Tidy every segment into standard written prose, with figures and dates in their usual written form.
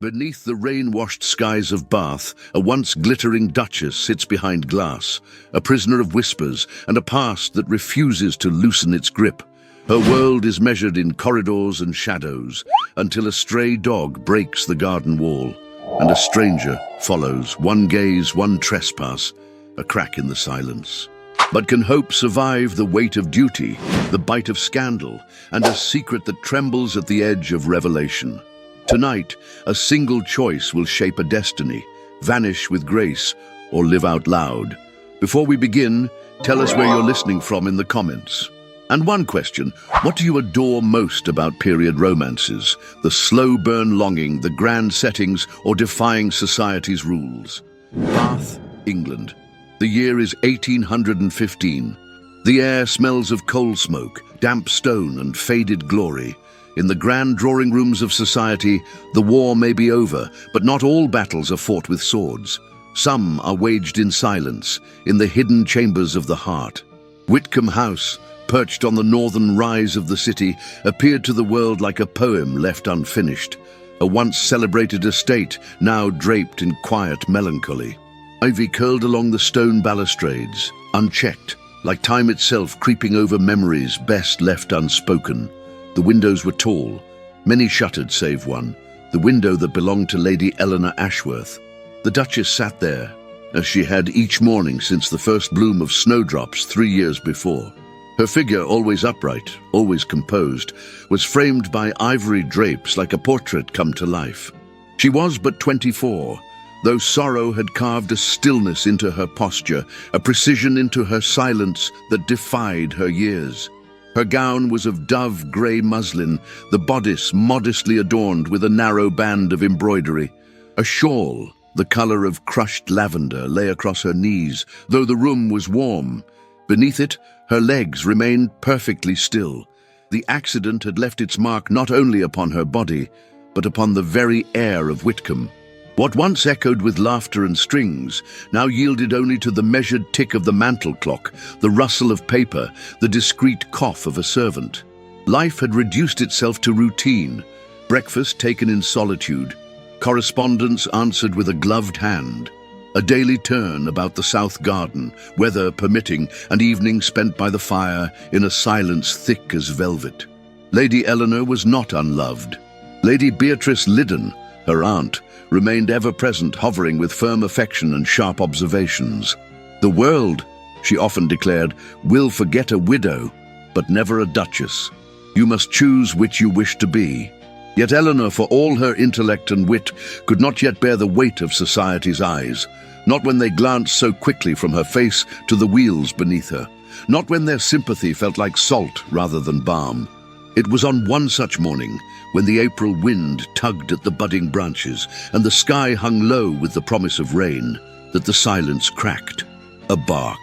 Beneath the rain-washed skies of Bath, a once glittering duchess sits behind glass, a prisoner of whispers and a past that refuses to loosen its grip. Her world is measured in corridors and shadows, until a stray dog breaks the garden wall, and a stranger follows, one gaze, one trespass, a crack in the silence. But can hope survive the weight of duty, the bite of scandal, and a secret that trembles at the edge of revelation? Tonight, a single choice will shape a destiny: vanish with grace or live out loud. Before we begin, tell us where you're listening from in the comments. And one question: what do you adore most about period romances? The slow burn longing, the grand settings, or defying society's rules? Bath, England. The year is 1815. The air smells of coal smoke, damp stone, and faded glory. In the grand drawing rooms of society, the war may be over, but not all battles are fought with swords. Some are waged in silence, in the hidden chambers of the heart. Whitcomb House, perched on the northern rise of the city, appeared to the world like a poem left unfinished. A once celebrated estate, now draped in quiet melancholy. Ivy curled along the stone balustrades, unchecked, like time itself creeping over memories best left unspoken. The windows were tall, many shuttered save one, the window that belonged to Lady Eleanor Ashworth. The Duchess sat there, as she had each morning since the first bloom of snowdrops 3 years before. Her figure, always upright, always composed, was framed by ivory drapes like a portrait come to life. She was but 24, though sorrow had carved a stillness into her posture, a precision into her silence that defied her years. Her gown was of dove-grey muslin, the bodice modestly adorned with a narrow band of embroidery. A shawl, the colour of crushed lavender, lay across her knees, though the room was warm. Beneath it, her legs remained perfectly still. The accident had left its mark not only upon her body, but upon the very air of Whitcomb. What once echoed with laughter and strings now yielded only to the measured tick of the mantel clock, the rustle of paper, the discreet cough of a servant. Life had reduced itself to routine: breakfast taken in solitude, correspondence answered with a gloved hand, a daily turn about the south garden, weather permitting, and evening spent by the fire in a silence thick as velvet. Lady Eleanor was not unloved. Lady Beatrice Liddon, her aunt, remained ever present, hovering with firm affection and sharp observations. "The world," she often declared, "will forget a widow, but never a duchess. You must choose which you wish to be." Yet Eleanor, for all her intellect and wit, could not yet bear the weight of society's eyes, not when they glanced so quickly from her face to the wheels beneath her, not when their sympathy felt like salt rather than balm. It was on one such morning, when the April wind tugged at the budding branches and the sky hung low with the promise of rain, that the silence cracked. A bark,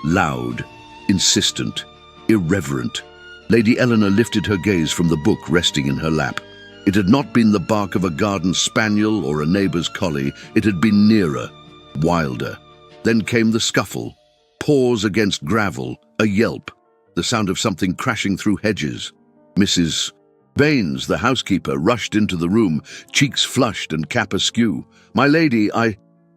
loud, insistent, irreverent. Lady Eleanor lifted her gaze from the book resting in her lap. It had not been the bark of a garden spaniel or a neighbour's collie. It had been nearer, wilder. Then came the scuffle, paws against gravel, a yelp, the sound of something crashing through hedges. Mrs. Baines, the housekeeper, rushed into the room, cheeks flushed and cap askew. "My lady,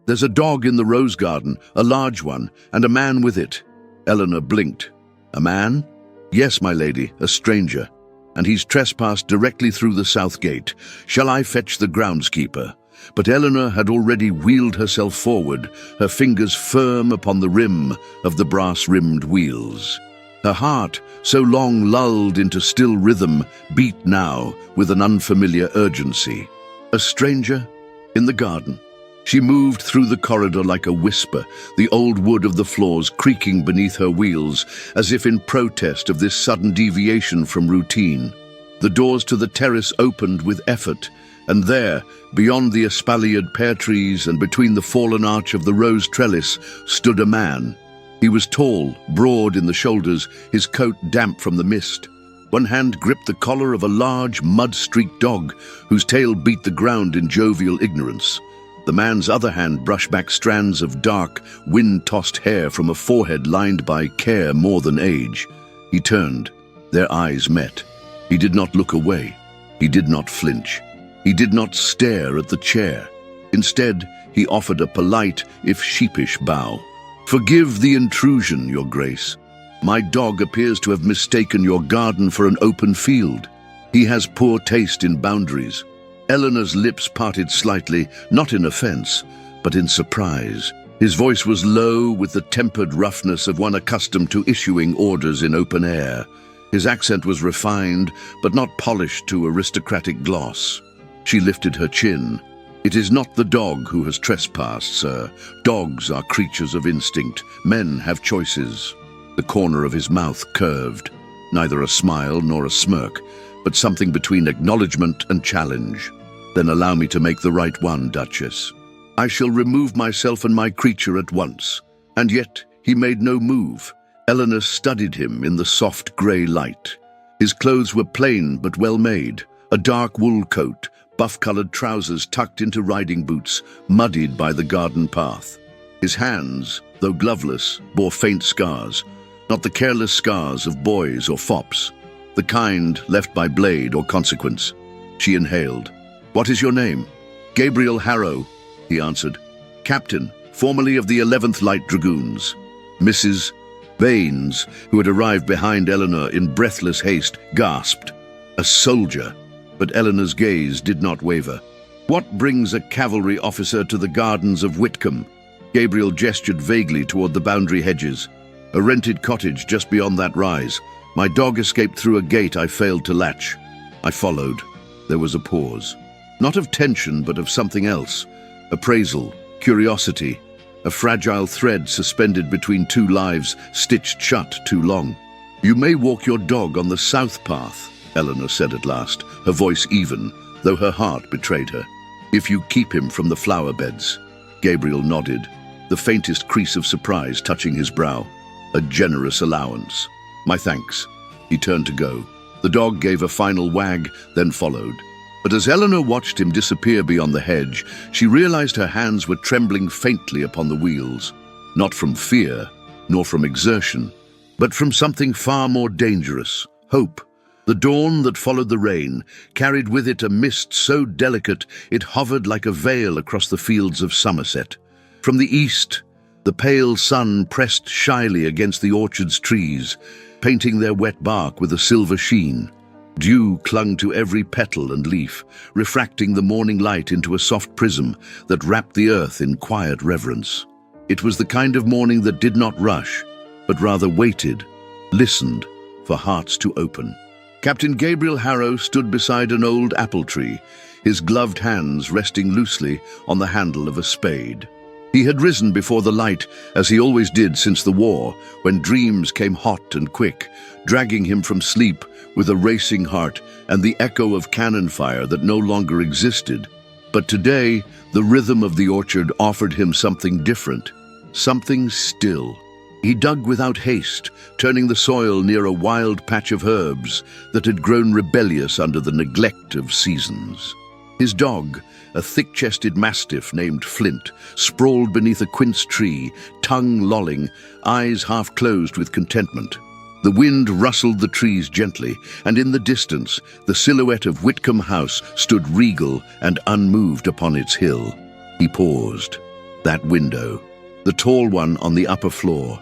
there's a dog in the rose garden, a large one, and a man with it." Eleanor blinked. "A man?" "Yes, my lady, a stranger. And he's trespassed directly through the south gate. Shall I fetch the groundskeeper?" But Eleanor had already wheeled herself forward, her fingers firm upon the rim of the brass-rimmed wheels. Her heart, so long lulled into still rhythm, beat now with an unfamiliar urgency. A stranger in the garden. She moved through the corridor like a whisper, the old wood of the floors creaking beneath her wheels, as if in protest of this sudden deviation from routine. The doors to the terrace opened with effort, and there, beyond the espaliered pear trees and between the fallen arch of the rose trellis, stood a man. He was tall, broad in the shoulders, his coat damp from the mist. One hand gripped the collar of a large, mud-streaked dog, whose tail beat the ground in jovial ignorance. The man's other hand brushed back strands of dark, wind-tossed hair from a forehead lined by care more than age. He turned. Their eyes met. He did not look away. He did not flinch. He did not stare at the chair. Instead, he offered a polite, if sheepish, bow. "Forgive the intrusion, Your Grace. My dog appears to have mistaken your garden for an open field. He has poor taste in boundaries." Eleanor's lips parted slightly, not in offense, but in surprise. His voice was low, with the tempered roughness of one accustomed to issuing orders in open air. His accent was refined, but not polished to aristocratic gloss. She lifted her chin. "It is not the dog who has trespassed, sir. Dogs are creatures of instinct. Men have choices." The corner of his mouth curved, neither a smile nor a smirk, but something between acknowledgement and challenge. "Then allow me to make the right one, Duchess. I shall remove myself and my creature at once." And yet he made no move. Eleanor studied him in the soft grey light. His clothes were plain but well made, a dark wool coat, buff-coloured trousers tucked into riding boots, muddied by the garden path. His hands, though gloveless, bore faint scars, not the careless scars of boys or fops, the kind left by blade or consequence. She inhaled. "What is your name?" "Gabriel Harrow," he answered. "Captain, formerly of the 11th Light Dragoons." Mrs. Baines, who had arrived behind Eleanor in breathless haste, gasped. "A soldier." But Eleanor's gaze did not waver. "What brings a cavalry officer to the gardens of Whitcomb?" Gabriel gestured vaguely toward the boundary hedges. "A rented cottage just beyond that rise. My dog escaped through a gate I failed to latch." I followed. There was a pause. Not of tension, but of something else. Appraisal, curiosity, a fragile thread suspended between two lives stitched shut too long. "You may walk your dog on the south path," Eleanor said at last, her voice even, though her heart betrayed her. "If you keep him from the flower beds." Gabriel nodded, the faintest crease of surprise touching his brow. "A generous allowance." "My thanks." He turned to go. The dog gave a final wag, then followed. But as Eleanor watched him disappear beyond the hedge, she realized her hands were trembling faintly upon the wheels, not from fear, nor from exertion, but from something far more dangerous, hope. The dawn that followed the rain carried with it a mist so delicate it hovered like a veil across the fields of Somerset. From the east, the pale sun pressed shyly against the orchard's trees, painting their wet bark with a silver sheen. Dew clung to every petal and leaf, refracting the morning light into a soft prism that wrapped the earth in quiet reverence. It was the kind of morning that did not rush, but rather waited, listened, for hearts to open. Captain Gabriel Harrow stood beside an old apple tree, his gloved hands resting loosely on the handle of a spade. He had risen before the light, as he always did since the war, when dreams came hot and quick, dragging him from sleep with a racing heart and the echo of cannon fire that no longer existed. But today, the rhythm of the orchard offered him something different, something still. He dug without haste, turning the soil near a wild patch of herbs that had grown rebellious under the neglect of seasons. His dog, a thick-chested mastiff named Flint, sprawled beneath a quince tree, tongue lolling, eyes half closed with contentment. The wind rustled the trees gently, and in the distance, the silhouette of Whitcomb House stood regal and unmoved upon its hill. He paused. That window, the tall one on the upper floor.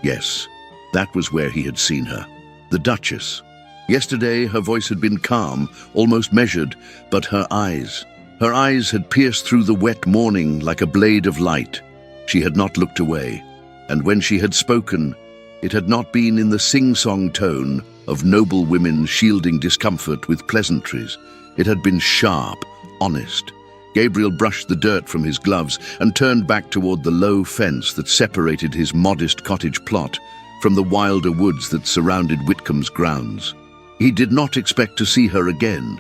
Yes, that was where he had seen her. The Duchess. Yesterday, her voice had been calm, almost measured, but her eyes had pierced through the wet morning like a blade of light. She had not looked away, and when she had spoken, it had not been in the sing-song tone of noble women shielding discomfort with pleasantries. It had been sharp, honest. Gabriel brushed the dirt from his gloves and turned back toward the low fence that separated his modest cottage plot from the wilder woods that surrounded Whitcomb's grounds. He did not expect to see her again,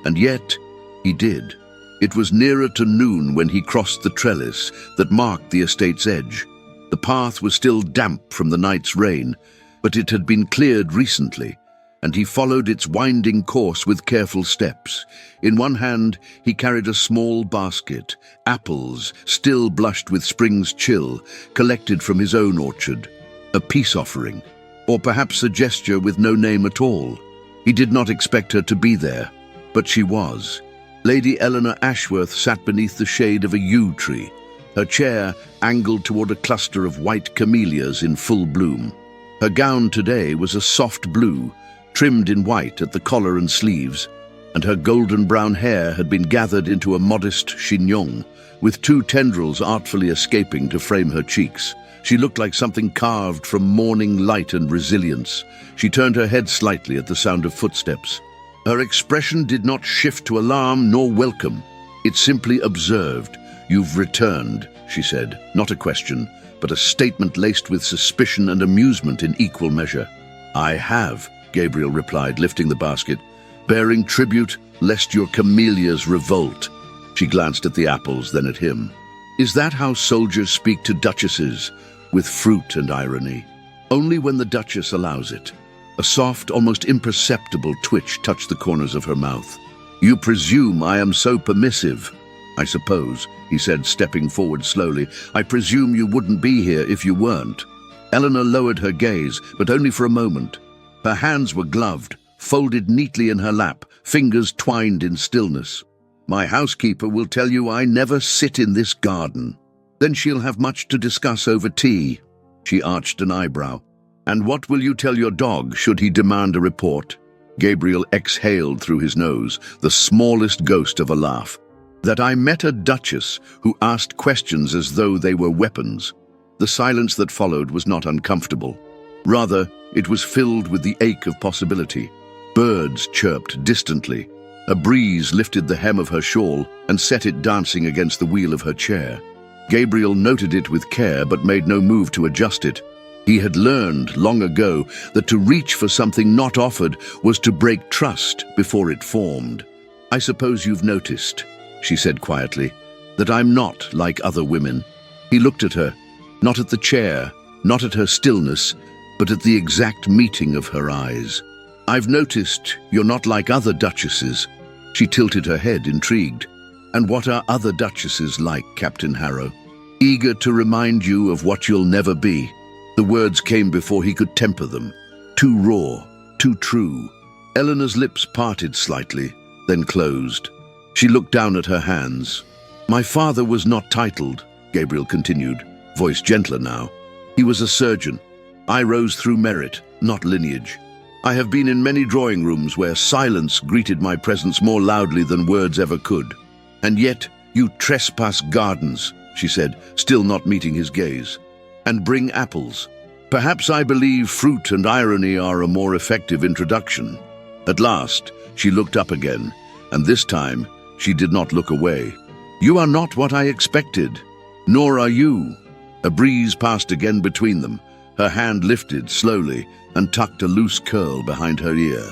and yet he did. It was nearer to noon when he crossed the trellis that marked the estate's edge. The path was still damp from the night's rain, but it had been cleared recently, and he followed its winding course with careful steps. In one hand, he carried a small basket, apples, still blushed with spring's chill, collected from his own orchard. A peace offering, or perhaps a gesture with no name at all. He did not expect her to be there, but she was. Lady Eleanor Ashworth sat beneath the shade of a yew tree, her chair angled toward a cluster of white camellias in full bloom. Her gown today was a soft blue, trimmed in white at the collar and sleeves, and her golden brown hair had been gathered into a modest chignon, with two tendrils artfully escaping to frame her cheeks. She looked like something carved from morning light and resilience. She turned her head slightly at the sound of footsteps. Her expression did not shift to alarm nor welcome. It simply observed. "You've returned," she said, not a question, but a statement laced with suspicion and amusement in equal measure. "I have," Gabriel replied, lifting the basket, "bearing tribute lest your camellias revolt." She glanced at the apples, then at him. "Is that how soldiers speak to duchesses, with fruit and irony?" "Only when the Duchess allows it." A soft, almost imperceptible twitch touched the corners of her mouth. "You presume I am so permissive?" "I suppose," he said, stepping forward slowly. "I presume you wouldn't be here if you weren't." Eleanor lowered her gaze, but only for a moment. Her hands were gloved, folded neatly in her lap, fingers twined in stillness. "My housekeeper will tell you I never sit in this garden." "Then she'll have much to discuss over tea." She arched an eyebrow. "And what will you tell your dog should he demand a report?" Gabriel exhaled through his nose, the smallest ghost of a laugh. "That I met a duchess who asked questions as though they were weapons." The silence that followed was not uncomfortable. Rather, it was filled with the ache of possibility. Birds chirped distantly. A breeze lifted the hem of her shawl and set it dancing against the wheel of her chair. Gabriel noted it with care but made no move to adjust it. He had learned long ago that to reach for something not offered was to break trust before it formed. "I suppose you've noticed," she said quietly, "that I'm not like other women." He looked at her, not at the chair, not at her stillness, but at the exact meeting of her eyes. "I've noticed you're not like other duchesses." She tilted her head, intrigued. "And what are other duchesses like, Captain Harrow?" "Eager to remind you of what you'll never be." The words came before he could temper them. Too raw, too true. Eleanor's lips parted slightly, then closed. She looked down at her hands. "My father was not titled," Gabriel continued, voice gentler now. "He was a surgeon. I rose through merit, not lineage. I have been in many drawing rooms where silence greeted my presence more loudly than words ever could. And yet, you trespass gardens," she said, still not meeting his gaze, "and bring apples. Perhaps I believe fruit and irony are a more effective introduction." At last, she looked up again, and this time, she did not look away. "You are not what I expected, nor are you." A breeze passed again between them. Her hand lifted slowly and tucked a loose curl behind her ear.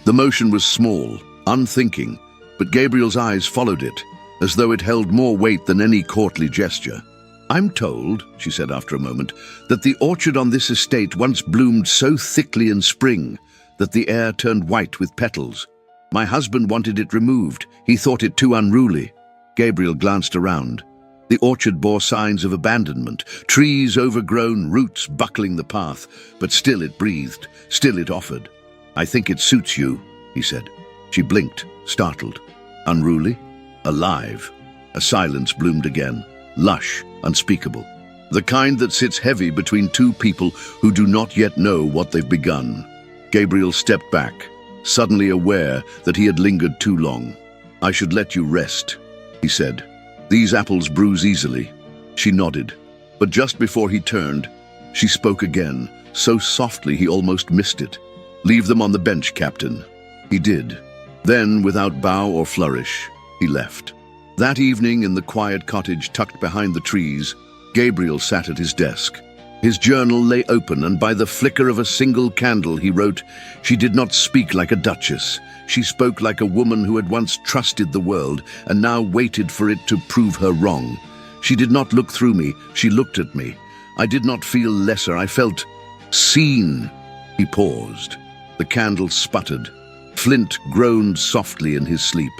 The motion was small, unthinking, but Gabriel's eyes followed it, as though it held more weight than any courtly gesture. "I'm told," she said after a moment, "that the orchard on this estate once bloomed so thickly in spring that the air turned white with petals. My husband wanted it removed. He thought it too unruly." Gabriel glanced around. The orchard bore signs of abandonment, trees overgrown, roots buckling the path, but still it breathed, still it offered. "I think it suits you," he said. She blinked, startled. Unruly? Alive. A silence bloomed again, lush, unspeakable. The kind that sits heavy between two people who do not yet know what they've begun. Gabriel stepped back, suddenly aware that he had lingered too long. "I should let you rest," he said. "These apples bruise easily." She nodded, but just before he turned, she spoke again, so softly he almost missed it. "Leave them on the bench, Captain." He did. Then, without bow or flourish, he left. That evening, in the quiet cottage tucked behind the trees, Gabriel sat at his desk. His journal lay open, and by the flicker of a single candle he wrote, "She did not speak like a duchess. She spoke like a woman who had once trusted the world and now waited for it to prove her wrong. She did not look through me, she looked at me. I did not feel lesser, I felt seen." He paused. The candle sputtered. Flint groaned softly in his sleep.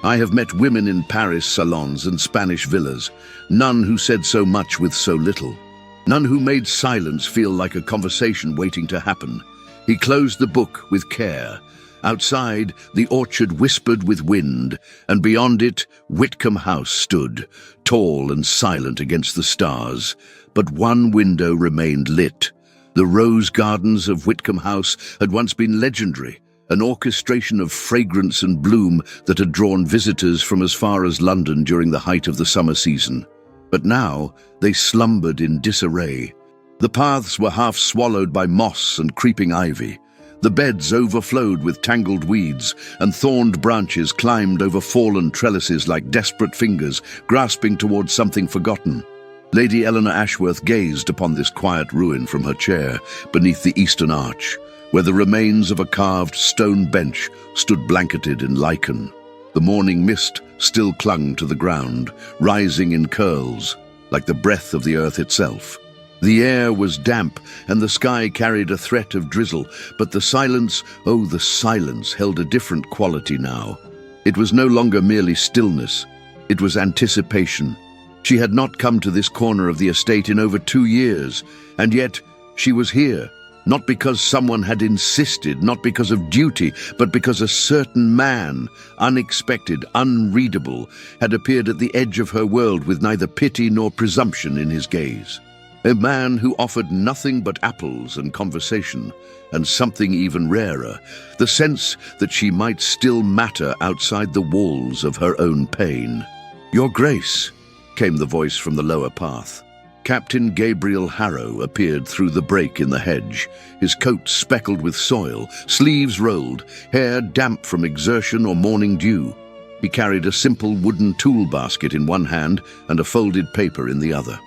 "I have met women in Paris salons and Spanish villas, none who said so much with so little. None who made silence feel like a conversation waiting to happen." He closed the book with care, Outside, the orchard whispered with wind, and beyond it, Whitcomb House stood, tall and silent against the stars. But one window remained lit. The rose gardens of Whitcomb House had once been legendary, an orchestration of fragrance and bloom that had drawn visitors from as far as London during the height of the summer season. But now they slumbered in disarray. The paths were half swallowed by moss and creeping ivy. The beds overflowed with tangled weeds, and thorned branches climbed over fallen trellises like desperate fingers grasping towards something forgotten. Lady Eleanor Ashworth gazed upon this quiet ruin from her chair beneath the eastern arch, where the remains of a carved stone bench stood blanketed in lichen. The morning mist still clung to the ground, rising in curls, like the breath of the earth itself. The air was damp, and the sky carried a threat of drizzle, but the silence, oh, the silence, held a different quality now. It was no longer merely stillness, it was anticipation. She had not come to this corner of the estate in over 2 years, and yet she was here, not because someone had insisted, not because of duty, but because a certain man, unexpected, unreadable, had appeared at the edge of her world with neither pity nor presumption in his gaze. A man who offered nothing but apples and conversation, and something even rarer, the sense that she might still matter outside the walls of her own pain. "Your Grace," came the voice from the lower path. Captain Gabriel Harrow appeared through the break in the hedge, his coat speckled with soil, sleeves rolled, hair damp from exertion or morning dew. He carried a simple wooden tool basket in one hand and a folded paper in the other.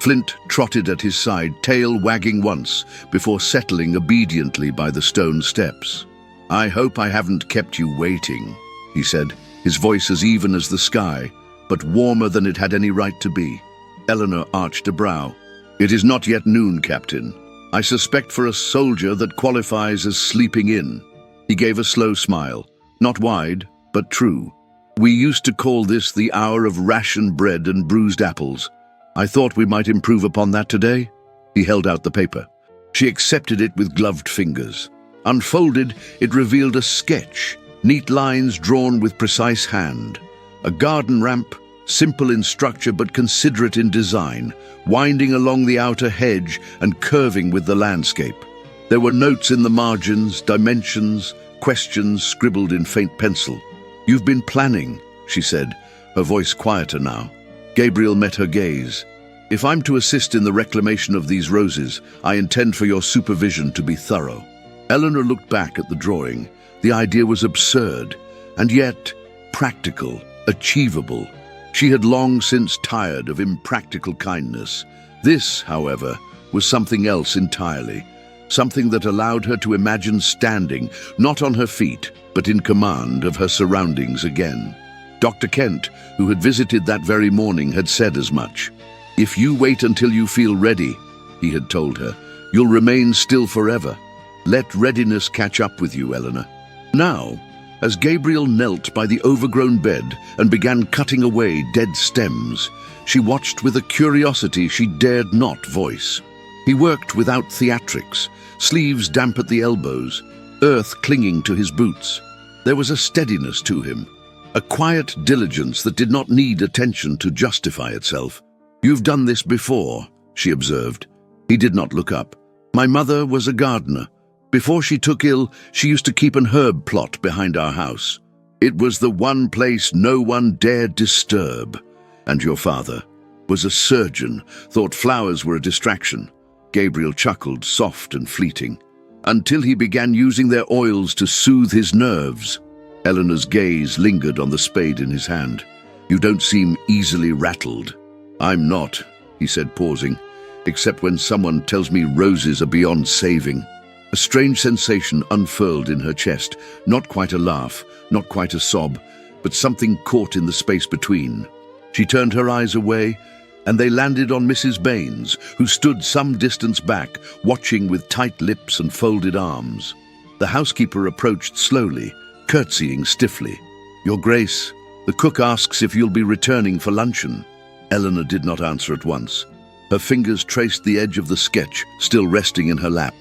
Flint trotted at his side, tail wagging once, before settling obediently by the stone steps. "I hope I haven't kept you waiting," he said, his voice as even as the sky, but warmer than it had any right to be. Eleanor arched a brow. "It is not yet noon, Captain. I suspect for a soldier that qualifies as sleeping in." He gave a slow smile, not wide, but true. "We used to call this the hour of ration bread and bruised apples. I thought we might improve upon that today." He held out the paper. She accepted it with gloved fingers. Unfolded, it revealed a sketch, neat lines drawn with precise hand. A garden ramp, simple in structure but considerate in design, winding along the outer hedge and curving with the landscape. There were notes in the margins, dimensions, questions scribbled in faint pencil. "You've been planning," she said, her voice quieter now. Gabriel met her gaze. "If I'm to assist in the reclamation of these roses, I intend for your supervision to be thorough." Eleanor looked back at the drawing. The idea was absurd, and yet practical, achievable. She had long since tired of impractical kindness. This, however, was something else entirely, something that allowed her to imagine standing, not on her feet, but in command of her surroundings again. Dr. Kent, who had visited that very morning, had said as much. "If you wait until you feel ready," he had told her, "you'll remain still forever. Let readiness catch up with you, Eleanor." Now, as Gabriel knelt by the overgrown bed and began cutting away dead stems, she watched with a curiosity she dared not voice. He worked without theatrics, sleeves damp at the elbows, earth clinging to his boots. There was a steadiness to him, a quiet diligence that did not need attention to justify itself. "You've done this before," she observed. He did not look up. "My mother was a gardener. Before she took ill, she used to keep an herb plot behind our house. It was the one place no one dared disturb. And your father was a surgeon, thought flowers were a distraction." Gabriel chuckled, soft and fleeting. "Until he began using their oils to soothe his nerves." Eleanor's gaze lingered on the spade in his hand. "You don't seem easily rattled." "I'm not," he said, pausing, "except when someone tells me roses are beyond saving." A strange sensation unfurled in her chest, not quite a laugh, not quite a sob, but something caught in the space between. She turned her eyes away, and they landed on Mrs. Baines, who stood some distance back, watching with tight lips and folded arms. The housekeeper approached slowly, curtsying stiffly. "Your Grace, the cook asks if you'll be returning for luncheon." Eleanor did not answer at once. Her fingers traced the edge of the sketch, still resting in her lap.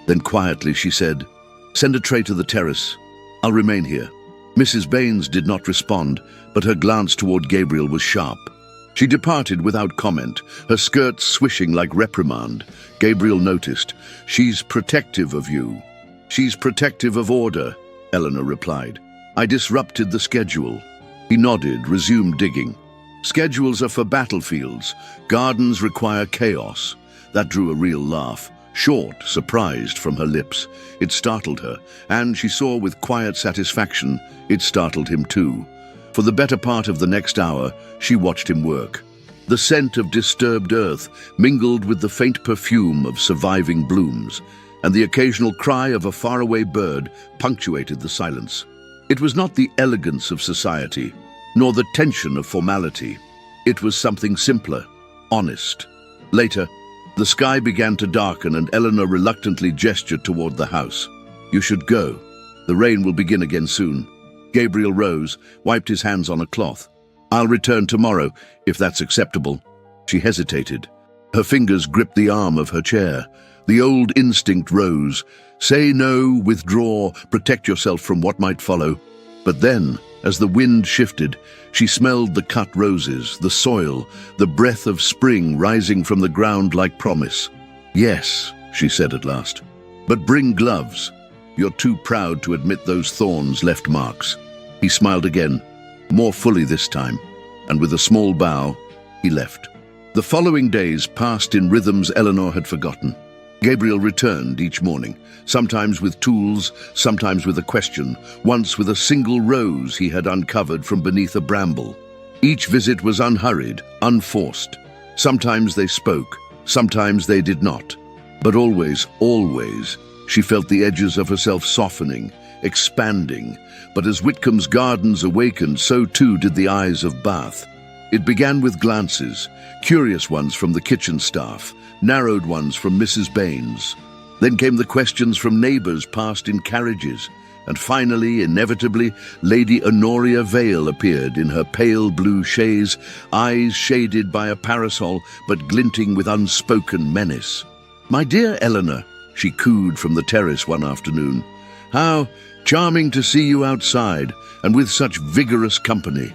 Then quietly she said, "Send a tray to the terrace." I'll remain here." Mrs. Baines did not respond, but her glance toward Gabriel was sharp. She departed without comment, her skirts swishing like reprimand. Gabriel noticed. "She's protective of you." "She's protective of order," Eleanor replied. "I disrupted the schedule." He nodded, resumed digging. "Schedules are for battlefields. Gardens require chaos." That drew a real laugh, short, surprised, from her lips. It startled her, and she saw with quiet satisfaction it startled him too. For the better part of the next hour, she watched him work. The scent of disturbed earth mingled with the faint perfume of surviving blooms, and the occasional cry of a faraway bird punctuated the silence. It was not the elegance of society, nor the tension of formality. It was something simpler, honest. Later, the sky began to darken and Eleanor reluctantly gestured toward the house. "You should go. The rain will begin again soon." Gabriel rose, wiped his hands on a cloth. "I'll return tomorrow, if that's acceptable." She hesitated. Her fingers gripped the arm of her chair. The old instinct rose. Say no, withdraw, protect yourself from what might follow. But then, as the wind shifted, she smelled the cut roses, the soil, the breath of spring rising from the ground like promise. "Yes," she said at last, "but bring gloves. You're too proud to admit those thorns left marks." He smiled again, more fully this time, and with a small bow, he left. The following days passed in rhythms Eleanor had forgotten. Gabriel returned each morning, sometimes with tools, sometimes with a question, once with a single rose he had uncovered from beneath a bramble. Each visit was unhurried, unforced. Sometimes they spoke, sometimes they did not. But always, always, she felt the edges of herself softening, expanding. But as Whitcomb's gardens awakened, so too did the eyes of Bath. It began with glances, curious ones from the kitchen staff, narrowed ones from Mrs. Baines. Then came the questions from neighbours passed in carriages, and finally, inevitably, Lady Honoria Vale appeared in her pale blue chaise, eyes shaded by a parasol but glinting with unspoken menace. "My dear Eleanor," she cooed from the terrace one afternoon, "how charming to see you outside, and with such vigorous company."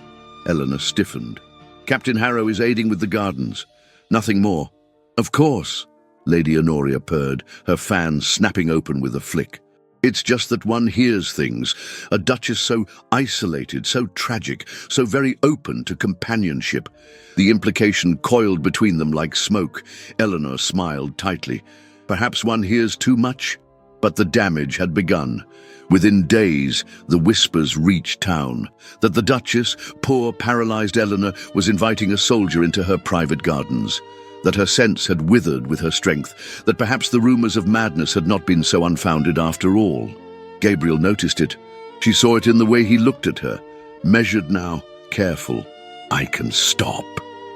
Eleanor stiffened. "Captain Harrow is aiding with the gardens. Nothing more." "Of course," Lady Honoria purred, her fan snapping open with a flick. "It's just that one hears things. A duchess so isolated, so tragic, so very open to companionship." The implication coiled between them like smoke. Eleanor smiled tightly. "Perhaps one hears too much?" But the damage had begun. Within days, the whispers reached town that the Duchess, poor paralyzed Eleanor, was inviting a soldier into her private gardens, that her sense had withered with her strength, that perhaps the rumors of madness had not been so unfounded after all. Gabriel noticed it. She saw it in the way he looked at her, measured now, careful. "I can stop,"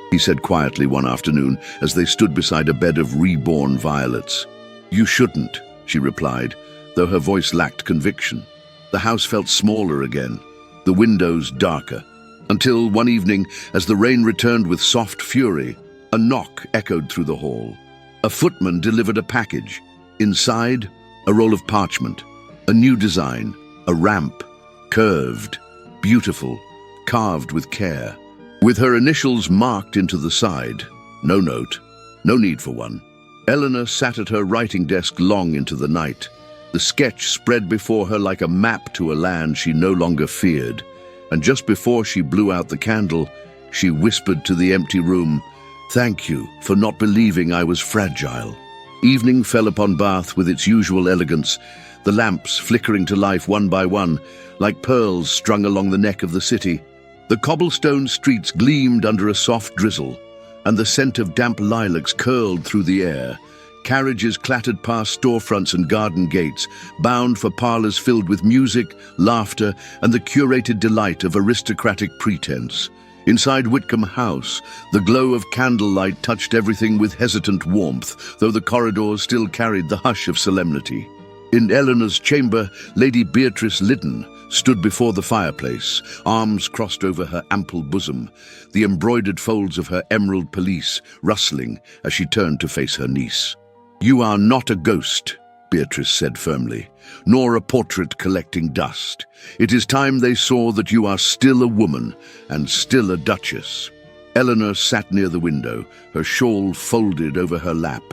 he said quietly one afternoon as they stood beside a bed of reborn violets. "You shouldn't," she replied, though her voice lacked conviction. The house felt smaller again, the windows darker, until one evening, as the rain returned with soft fury, a knock echoed through the hall. A footman delivered a package. Inside, a roll of parchment, a new design, a ramp, curved, beautiful, carved with care, with her initials marked into the side. No note, no need for one. Eleanor sat at her writing desk long into the night. The sketch spread before her like a map to a land she no longer feared, and just before she blew out the candle, she whispered to the empty room, "Thank you for not believing I was fragile." Evening fell upon Bath with its usual elegance, the lamps flickering to life one by one, like pearls strung along the neck of the city. The cobblestone streets gleamed under a soft drizzle, and the scent of damp lilacs curled through the air. Carriages clattered past storefronts and garden gates, bound for parlours filled with music, laughter, and the curated delight of aristocratic pretense. Inside Whitcomb House, the glow of candlelight touched everything with hesitant warmth, though the corridors still carried the hush of solemnity. In Eleanor's chamber, Lady Beatrice Liddon stood before the fireplace, arms crossed over her ample bosom, the embroidered folds of her emerald pelisse rustling as she turned to face her niece. "You are not a ghost," Beatrice said firmly, "nor a portrait collecting dust. It is time they saw that you are still a woman and still a duchess." Eleanor sat near the window, her shawl folded over her lap,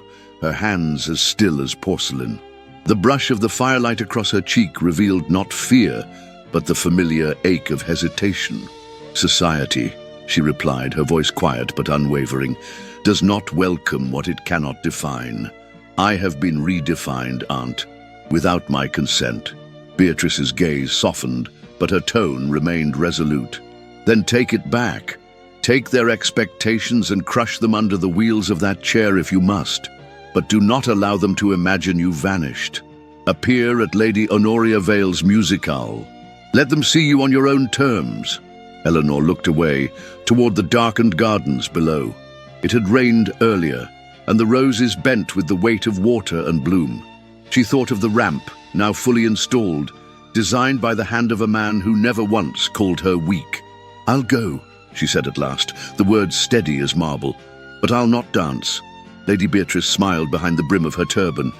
her hands as still as porcelain. The brush of the firelight across her cheek revealed not fear, but the familiar ache of hesitation. "Society," she replied, her voice quiet but unwavering, "does not welcome what it cannot define. I have been redefined, Aunt, without my consent." Beatrice's gaze softened, but her tone remained resolute. "Then take it back. Take their expectations and crush them under the wheels of that chair if you must. But do not allow them to imagine you vanished. Appear at Lady Honoria Vale's musicale. Let them see you on your own terms." Eleanor looked away, toward the darkened gardens below. It had rained earlier, and the roses bent with the weight of water and bloom. She thought of the ramp, now fully installed, designed by the hand of a man who never once called her weak. "I'll go," she said at last, the words steady as marble, "but I'll not dance." Lady Beatrice smiled behind the brim of her turban.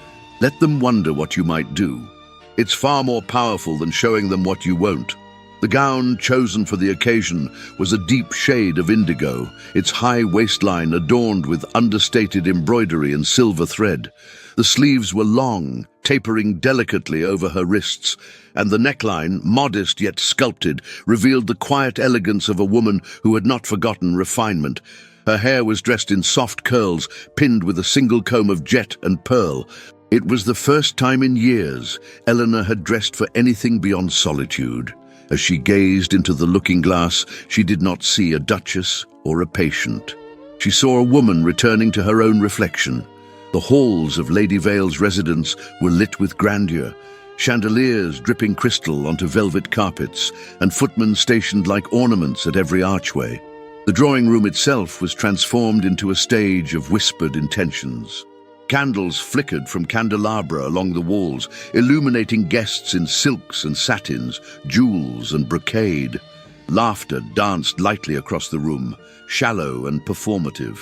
"Let them wonder what you might do. It's far more powerful than showing them what you won't." The gown chosen for the occasion was a deep shade of indigo, its high waistline adorned with understated embroidery and silver thread. The sleeves were long, tapering delicately over her wrists, and the neckline, modest yet sculpted, revealed the quiet elegance of a woman who had not forgotten refinement. Her hair was dressed in soft curls, pinned with a single comb of jet and pearl. It was the first time in years Eleanor had dressed for anything beyond solitude. As she gazed into the looking-glass, she did not see a duchess or a patient. She saw a woman returning to her own reflection. The halls of Lady Vale's residence were lit with grandeur, chandeliers dripping crystal onto velvet carpets, and footmen stationed like ornaments at every archway. The drawing room itself was transformed into a stage of whispered intentions. Candles flickered from candelabra along the walls, illuminating guests in silks and satins, jewels and brocade. Laughter danced lightly across the room, shallow and performative.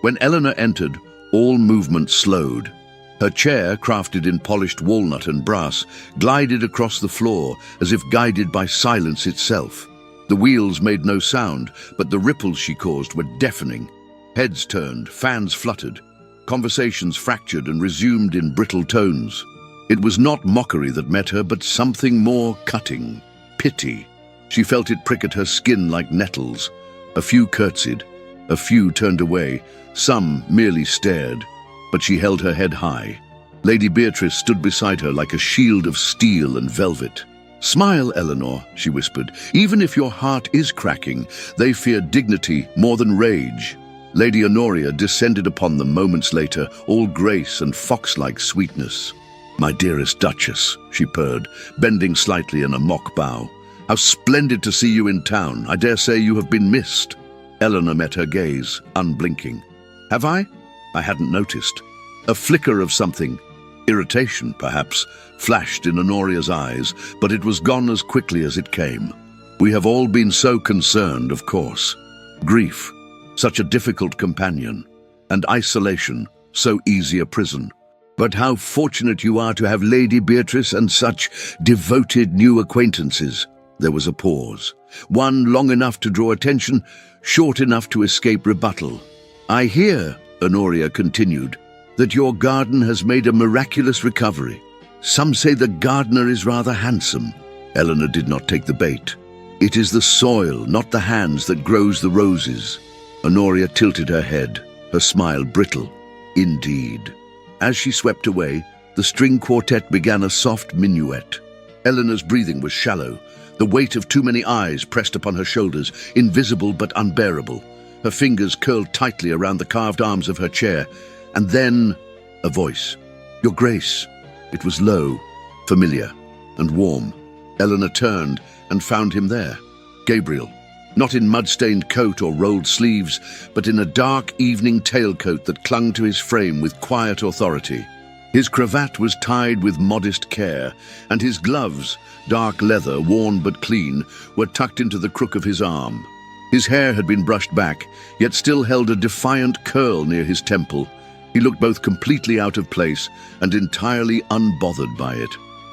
When Eleanor entered, all movement slowed. Her chair, crafted in polished walnut and brass, glided across the floor as if guided by silence itself. The wheels made no sound, but the ripples she caused were deafening. Heads turned, fans fluttered. Conversations fractured and resumed in brittle tones. It was not mockery that met her, but something more cutting. Pity. She felt it prick at her skin like nettles. A few curtsied, a few turned away, some merely stared. But she held her head high. Lady Beatrice stood beside her like a shield of steel and velvet. "Smile, Eleanor," she whispered. "Even if your heart is cracking, they fear dignity more than rage." Lady Honoria descended upon them moments later, all grace and fox-like sweetness. "My dearest Duchess," she purred, bending slightly in a mock bow. "How splendid to see you in town. I dare say you have been missed." Eleanor met her gaze, unblinking. "Have I? I hadn't noticed." A flicker of something, irritation perhaps, flashed in Honoria's eyes, but it was gone as quickly as it came. "We have all been so concerned, of course. Grief, such a difficult companion, and isolation, so easy a prison. But how fortunate you are to have Lady Beatrice and such devoted new acquaintances." There was a pause, one long enough to draw attention, short enough to escape rebuttal. "I hear," Honoria continued, "that your garden has made a miraculous recovery. Some say the gardener is rather handsome." Eleanor did not take the bait. "It is the soil, not the hands, that grows the roses." Honoria tilted her head, her smile brittle. "Indeed." As she swept away, the string quartet began a soft minuet. Eleanor's breathing was shallow, the weight of too many eyes pressed upon her shoulders, invisible but unbearable. Her fingers curled tightly around the carved arms of her chair, and then a voice. "Your Grace." It was low, familiar, and warm. Eleanor turned and found him there. Gabriel. Not in mud-stained coat or rolled sleeves, but in a dark evening tailcoat that clung to his frame with quiet authority. His cravat was tied with modest care, and his gloves, dark leather, worn but clean, were tucked into the crook of his arm. His hair had been brushed back, yet still held a defiant curl near his temple. He looked both completely out of place and entirely unbothered by it.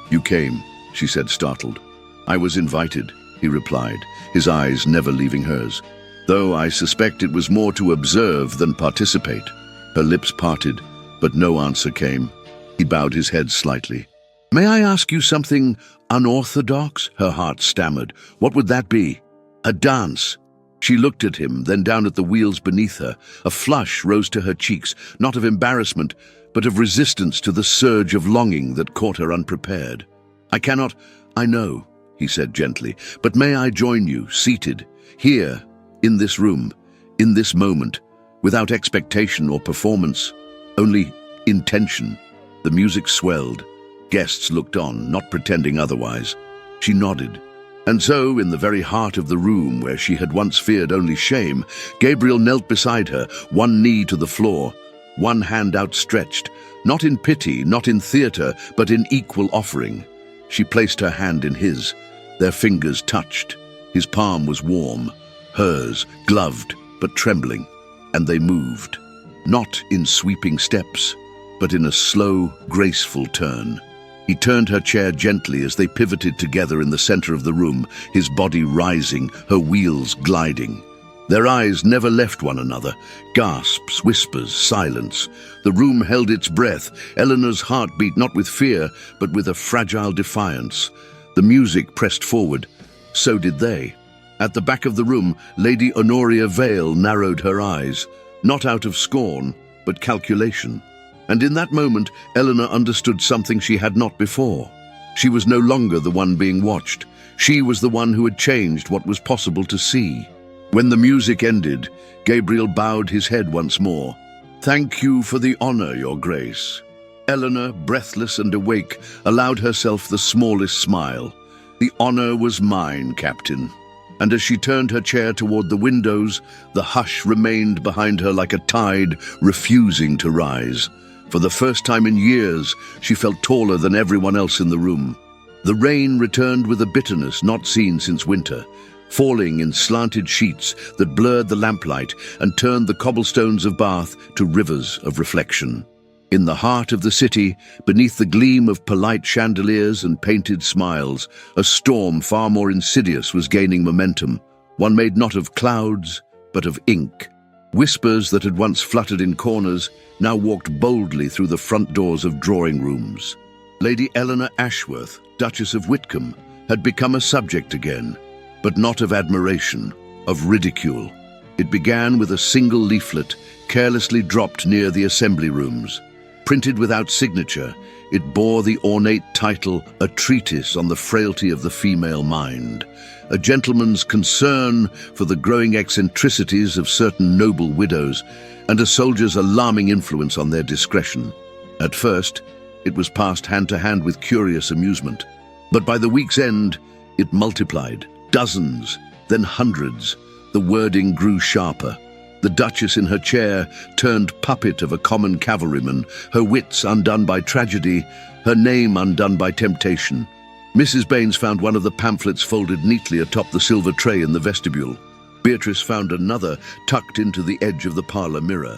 "You came," she said, startled. "I was invited," he replied, his eyes never leaving hers. "Though I suspect it was more to observe than participate." Her lips parted, but no answer came. He bowed his head slightly. "May I ask you something unorthodox?" her heart stammered. "What would that be?" "A dance." She looked at him, then down at the wheels beneath her. A flush rose to her cheeks, not of embarrassment, but of resistance to the surge of longing that caught her unprepared. "I know," he said gently, "but may I join you, seated, here, in this room, in this moment, without expectation or performance, only intention?" The music swelled. Guests looked on, not pretending otherwise. She nodded. And so, in the very heart of the room where she had once feared only shame, Gabriel knelt beside her, one knee to the floor, one hand outstretched, not in pity, not in theater, but in equal offering. She placed her hand in his. Their fingers touched. His palm was warm, hers gloved but trembling, and they moved, not in sweeping steps, but in a slow, graceful turn. He turned her chair gently as they pivoted together in the center of the room, his body rising, her wheels gliding. Their eyes never left one another. Gasps, whispers, silence. The room held its breath, Eleanor's heart beat not with fear, but with a fragile defiance. The music pressed forward. So did they. At the back of the room, Lady Honoria Vale narrowed her eyes, not out of scorn, but calculation. And in that moment, Eleanor understood something she had not before. She was no longer the one being watched. She was the one who had changed what was possible to see. When the music ended, Gabriel bowed his head once more. "Thank you for the honor, Your Grace." Eleanor, breathless and awake, allowed herself the smallest smile. "The honor was mine, Captain." And as she turned her chair toward the windows, the hush remained behind her like a tide, refusing to rise. For the first time in years, she felt taller than everyone else in the room. The rain returned with a bitterness not seen since winter, falling in slanted sheets that blurred the lamplight and turned the cobblestones of Bath to rivers of reflection. In the heart of the city, beneath the gleam of polite chandeliers and painted smiles, a storm far more insidious was gaining momentum, one made not of clouds, but of ink. Whispers that had once fluttered in corners now walked boldly through the front doors of drawing rooms. Lady Eleanor Ashworth, Duchess of Whitcomb, had become a subject again, but not of admiration, of ridicule. It began with a single leaflet, carelessly dropped near the assembly rooms. Printed without signature, it bore the ornate title, "A Treatise on the Frailty of the Female Mind," a gentleman's concern for the growing eccentricities of certain noble widows, and a soldier's alarming influence on their discretion. At first, it was passed hand to hand with curious amusement, but by the week's end, it multiplied. Dozens, then hundreds. The wording grew sharper. The Duchess in her chair turned puppet of a common cavalryman, her wits undone by tragedy, her name undone by temptation. Mrs. Baines found one of the pamphlets folded neatly atop the silver tray in the vestibule. Beatrice found another tucked into the edge of the parlor mirror.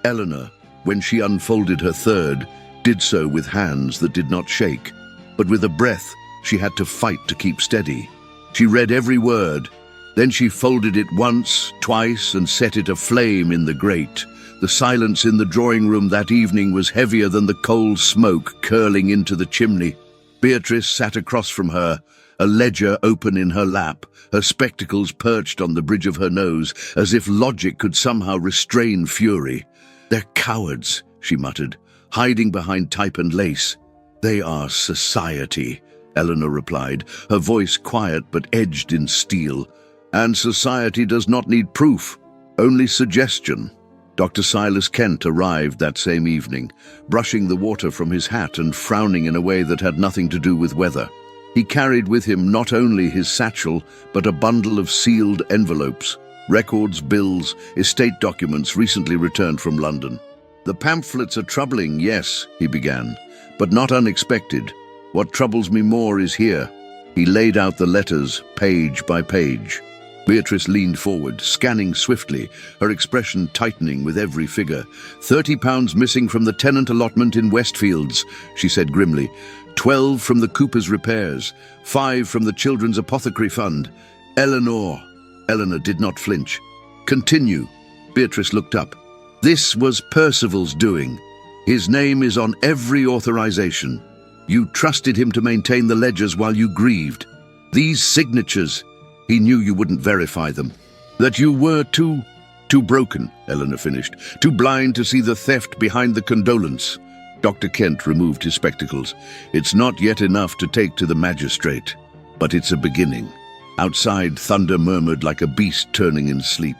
Eleanor, when she unfolded her third, did so with hands that did not shake, but with a breath she had to fight to keep steady. She read every word. Then she folded it once, twice, and set it aflame in the grate. The silence in the drawing room that evening was heavier than the cold smoke curling into the chimney. Beatrice sat across from her, a ledger open in her lap, her spectacles perched on the bridge of her nose, as if logic could somehow restrain fury. "They're cowards," she muttered, hiding behind type and lace. "They are society," Eleanor replied, her voice quiet but edged in steel. "And society does not need proof, only suggestion." Dr. Silas Kent arrived that same evening, brushing the water from his hat and frowning in a way that had nothing to do with weather. He carried with him not only his satchel, but a bundle of sealed envelopes, records, bills, estate documents recently returned from London. "The pamphlets are troubling, yes," he began, "but not unexpected. What troubles me more is here." He laid out the letters, page by page. Beatrice leaned forward, scanning swiftly, her expression tightening with every figure. £30 missing from the tenant allotment in Westfields, she said grimly. 12 from the Cooper's repairs, 5 from the Children's Apothecary Fund. Eleanor. Eleanor did not flinch. Continue. Beatrice looked up. This was Percival's doing. His name is on every authorization. You trusted him to maintain the ledgers while you grieved. These signatures, he knew you wouldn't verify them. That you were too broken, Eleanor finished, too blind to see the theft behind the condolence. Dr. Kent removed his spectacles. It's not yet enough to take to the magistrate, but it's a beginning. Outside, thunder murmured like a beast turning in sleep.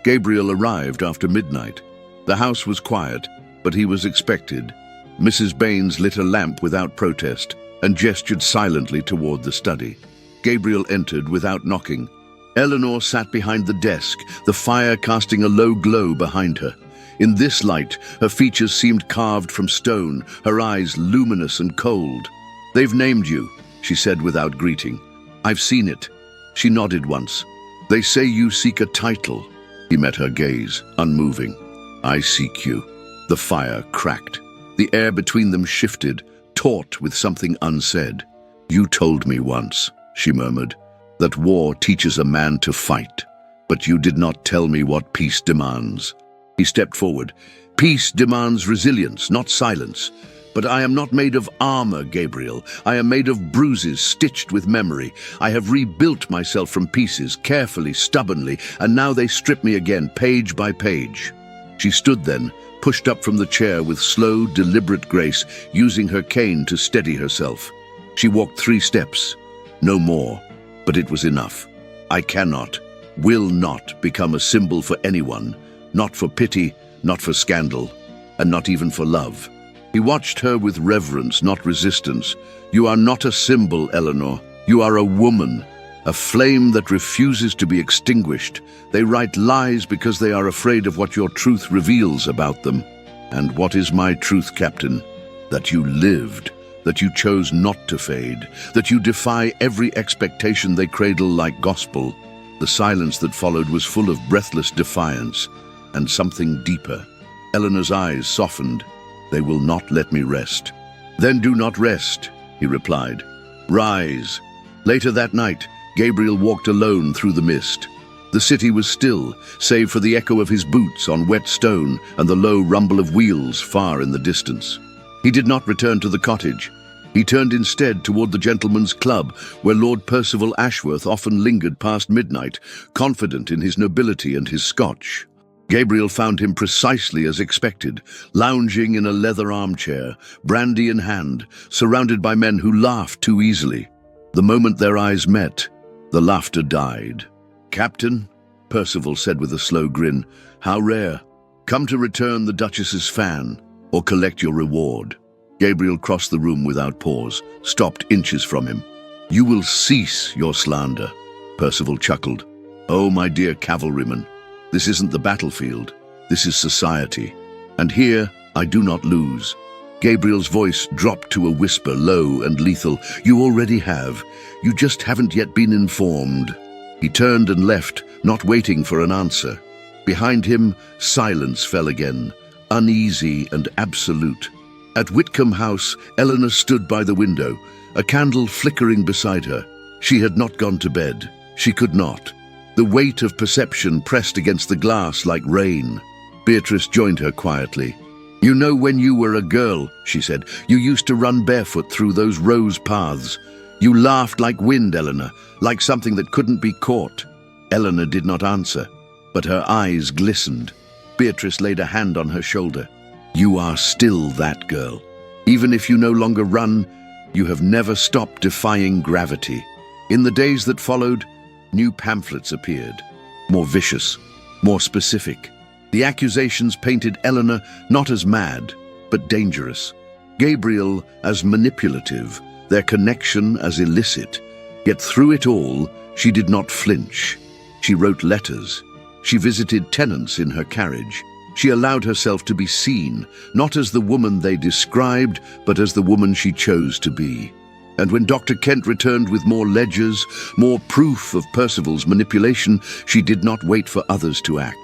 Gabriel arrived after midnight. The house was quiet, but he was expected. Mrs. Baines lit a lamp without protest and gestured silently toward the study. Gabriel entered without knocking. Eleanor sat behind the desk, the fire casting a low glow behind her. In this light, her features seemed carved from stone, her eyes luminous and cold. "They've named you," she said without greeting. "I've seen it." She nodded once. "They say you seek a title." He met her gaze, unmoving. "I seek you." The fire cracked. The air between them shifted, taut with something unsaid. "You told me once," she murmured, "that war teaches a man to fight. But you did not tell me what peace demands." He stepped forward. "Peace demands resilience, not silence. But I am not made of armor, Gabriel. I am made of bruises stitched with memory. I have rebuilt myself from pieces, carefully, stubbornly, and now they strip me again, page by page." She stood then, pushed up from the chair with slow, deliberate grace, using her cane to steady herself. She walked 3 steps. No more, but it was enough. I cannot, will not become a symbol for anyone, not for pity, not for scandal, and not even for love. He watched her with reverence, not resistance. "You are not a symbol, Eleanor. You are a woman, a flame that refuses to be extinguished. They write lies because they are afraid of what your truth reveals about them. And what is my truth, Captain? That you lived, that you chose not to fade, that you defy every expectation they cradle like gospel." The silence that followed was full of breathless defiance and something deeper. Eleanor's eyes softened. "They will not let me rest." "Then do not rest," he replied. "Rise." Later that night, Gabriel walked alone through the mist. The city was still, save for the echo of his boots on wet stone and the low rumble of wheels far in the distance. He did not return to the cottage. He turned instead toward the gentleman's club, where Lord Percival Ashworth often lingered past midnight, confident in his nobility and his Scotch. Gabriel found him precisely as expected, lounging in a leather armchair, brandy in hand, surrounded by men who laughed too easily. The moment their eyes met, the laughter died. "Captain," Percival said with a slow grin, "how rare. Come to return the Duchess's fan, or collect your reward." Gabriel crossed the room without pause, stopped inches from him. "You will cease your slander," Percival chuckled. "Oh, my dear cavalryman, this isn't the battlefield. This is society. And here I do not lose." Gabriel's voice dropped to a whisper, low and lethal. "You already have. You just haven't yet been informed." He turned and left, not waiting for an answer. Behind him, silence fell again, uneasy and absolute. At Whitcomb House, Eleanor stood by the window, a candle flickering beside her. She had not gone to bed. She could not. The weight of perception pressed against the glass like rain. Beatrice joined her quietly. "You know, when you were a girl," she said, "you used to run barefoot through those rose paths. You laughed like wind, Eleanor, like something that couldn't be caught." Eleanor did not answer, but her eyes glistened. Beatrice laid a hand on her shoulder. "You are still that girl. Even if you no longer run, you have never stopped defying gravity." In the days that followed, new pamphlets appeared, more vicious, more specific. The accusations painted Eleanor not as mad, but dangerous. Gabriel as manipulative, their connection as illicit. Yet through it all, she did not flinch. She wrote letters. She visited tenants in her carriage. She allowed herself to be seen, not as the woman they described, but as the woman she chose to be. And when Dr. Kent returned with more ledgers, more proof of Percival's manipulation, she did not wait for others to act.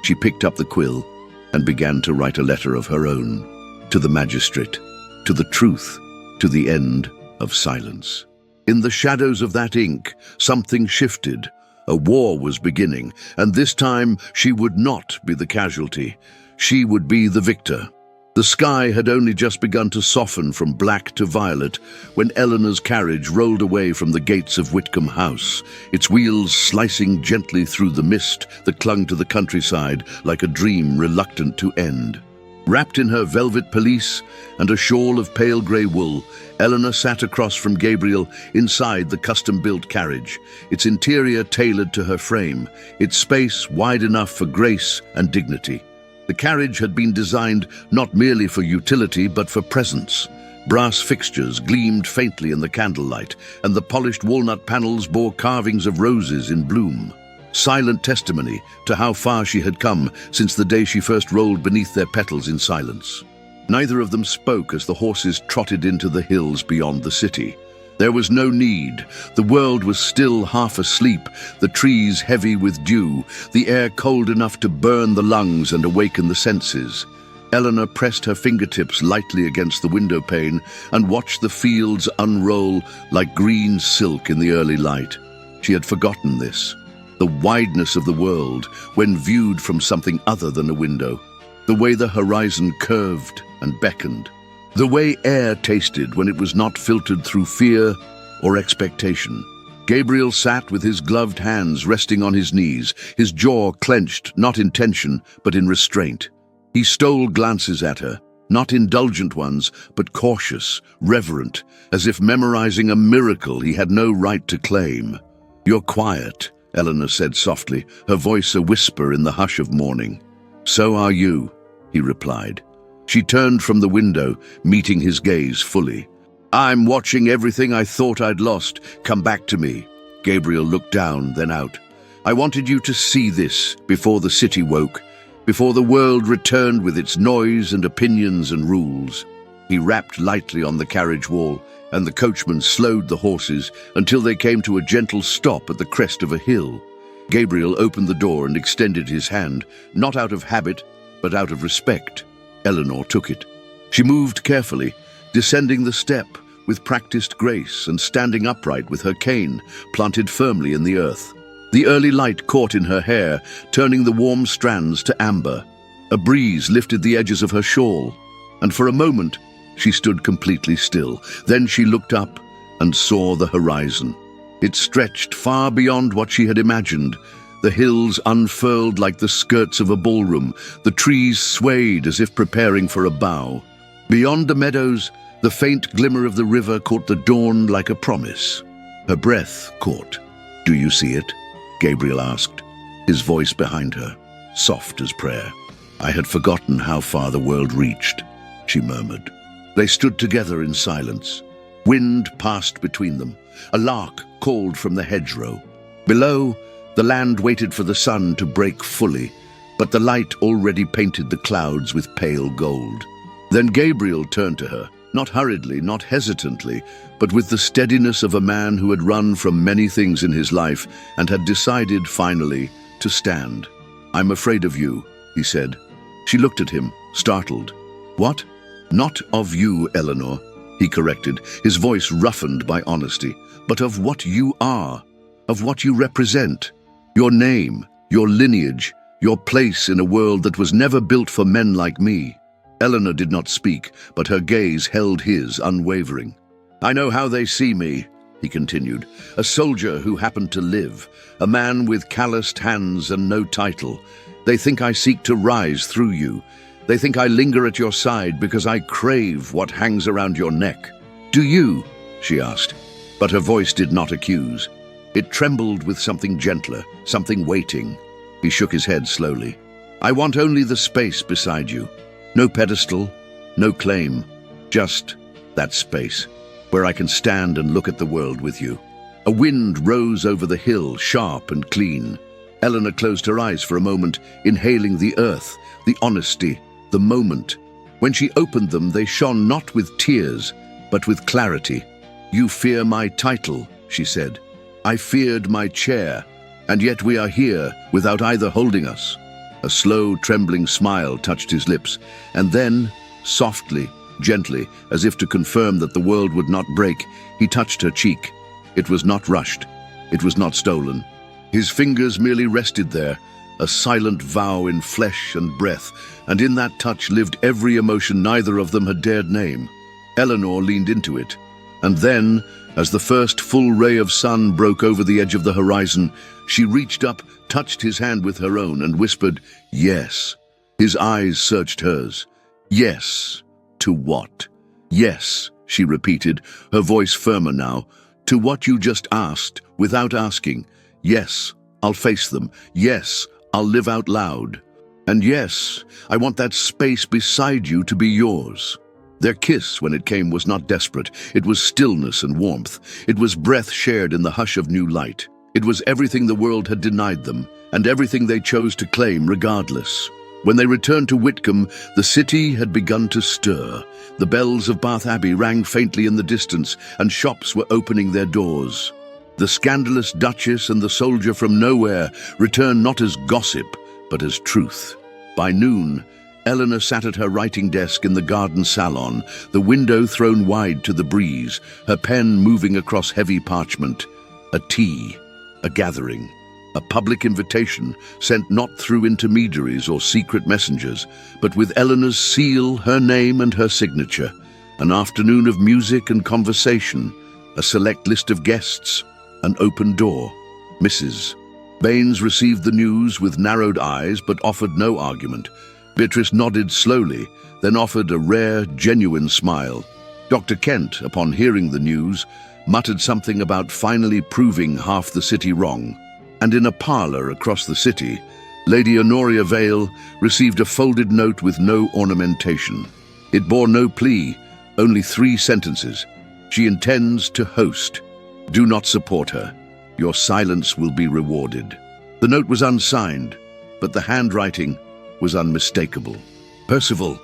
She picked up the quill and began to write a letter of her own, to the magistrate, to the truth, to the end of silence. In the shadows of that ink, something shifted. A war was beginning, and this time she would not be the casualty. She would be the victor. The sky had only just begun to soften from black to violet when Eleanor's carriage rolled away from the gates of Whitcomb House, its wheels slicing gently through the mist that clung to the countryside like a dream reluctant to end. Wrapped in her velvet pelisse and a shawl of pale grey wool, Eleanor sat across from Gabriel inside the custom-built carriage, its interior tailored to her frame, its space wide enough for grace and dignity. The carriage had been designed not merely for utility but for presence. Brass fixtures gleamed faintly in the candlelight, and the polished walnut panels bore carvings of roses in bloom. Silent testimony to how far she had come since the day she first rolled beneath their petals in silence. Neither of them spoke as the horses trotted into the hills beyond the city. There was no need. The world was still half asleep, the trees heavy with dew, the air cold enough to burn the lungs and awaken the senses. Eleanor pressed her fingertips lightly against the window pane and watched the fields unroll like green silk in the early light. She had forgotten this. The wideness of the world when viewed from something other than a window. The way the horizon curved and beckoned. The way air tasted when it was not filtered through fear or expectation. Gabriel sat with his gloved hands resting on his knees, his jaw clenched, not in tension, but in restraint. He stole glances at her, not indulgent ones, but cautious, reverent, as if memorizing a miracle he had no right to claim. "You're quiet," Eleanor said softly, her voice a whisper in the hush of morning. "So are you," he replied. She turned from the window, meeting his gaze fully. "I'm watching everything I thought I'd lost come back to me." Gabriel looked down, then out. "I wanted you to see this before the city woke, before the world returned with its noise and opinions and rules." He rapped lightly on the carriage wall, and the coachman slowed the horses until they came to a gentle stop at the crest of a hill. Gabriel opened the door and extended his hand, not out of habit, but out of respect. Eleanor took it. She moved carefully, descending the step with practiced grace and standing upright with her cane planted firmly in the earth. The early light caught in her hair, turning the warm strands to amber. A breeze lifted the edges of her shawl, and for a moment she stood completely still. Then she looked up and saw the horizon. It stretched far beyond what she had imagined. The hills unfurled like the skirts of a ballroom. The trees swayed as if preparing for a bow. Beyond the meadows, the faint glimmer of the river caught the dawn like a promise. Her breath caught. "Do you see it?" Gabriel asked, his voice behind her, soft as prayer. "I had forgotten how far the world reached," she murmured. They stood together in silence. Wind passed between them. A lark called from the hedgerow. Below, the land waited for the sun to break fully, but the light already painted the clouds with pale gold. Then Gabriel turned to her, not hurriedly, not hesitantly, but with the steadiness of a man who had run from many things in his life and had decided, finally, to stand. "I'm afraid of you," he said. She looked at him, startled. "What?" "Not of you, Eleanor," he corrected, his voice roughened by honesty, "but of what you are, of what you represent. Your name, your lineage, your place in a world that was never built for men like me." Eleanor did not speak, but her gaze held his unwavering. "I know how they see me," he continued. "A soldier who happened to live, a man with calloused hands and no title. They think I seek to rise through you. They think I linger at your side because I crave what hangs around your neck. Do you?" she asked, but her voice did not accuse. It trembled with something gentler, something waiting. He shook his head slowly. "I want only the space beside you. No pedestal, no claim, just that space, where I can stand and look at the world with you." A wind rose over the hill, sharp and clean. Eleanor closed her eyes for a moment, inhaling the earth, the honesty, the moment. When she opened them, they shone not with tears, but with clarity. "You fear my title," she said. "I feared my chair, and yet we are here without either holding us." A slow, trembling smile touched his lips, and then, softly, gently, as if to confirm that the world would not break, he touched her cheek. It was not rushed. It was not stolen. His fingers merely rested there, a silent vow in flesh and breath, and in that touch lived every emotion neither of them had dared name. Eleanor leaned into it, and then, as the first full ray of sun broke over the edge of the horizon, she reached up, touched his hand with her own, and whispered, "Yes." His eyes searched hers. "Yes. To what?" "Yes," she repeated, her voice firmer now. "To what you just asked, without asking. Yes, I'll face them. Yes, I'll live out loud. And yes, I want that space beside you to be yours." Their kiss, when it came, was not desperate. It was stillness and warmth. It was breath shared in the hush of new light. It was everything the world had denied them, and everything they chose to claim regardless. When they returned to Whitcomb, the city had begun to stir. The bells of Bath Abbey rang faintly in the distance, and shops were opening their doors. The scandalous Duchess and the soldier from nowhere returned not as gossip, but as truth. By noon, Eleanor sat at her writing desk in the garden salon, the window thrown wide to the breeze, her pen moving across heavy parchment. A tea, a gathering, a public invitation sent not through intermediaries or secret messengers, but with Eleanor's seal, her name and her signature. An afternoon of music and conversation, a select list of guests, an open door. Mrs. Baines received the news with narrowed eyes but offered no argument. Beatrice nodded slowly, then offered a rare, genuine smile. Dr. Kent, upon hearing the news, muttered something about finally proving half the city wrong. And in a parlour across the city, Lady Honoria Vale received a folded note with no ornamentation. It bore no plea, only 3 sentences. She intends to host. Do not support her. Your silence will be rewarded. The note was unsigned, but the handwriting was unmistakable. Percival.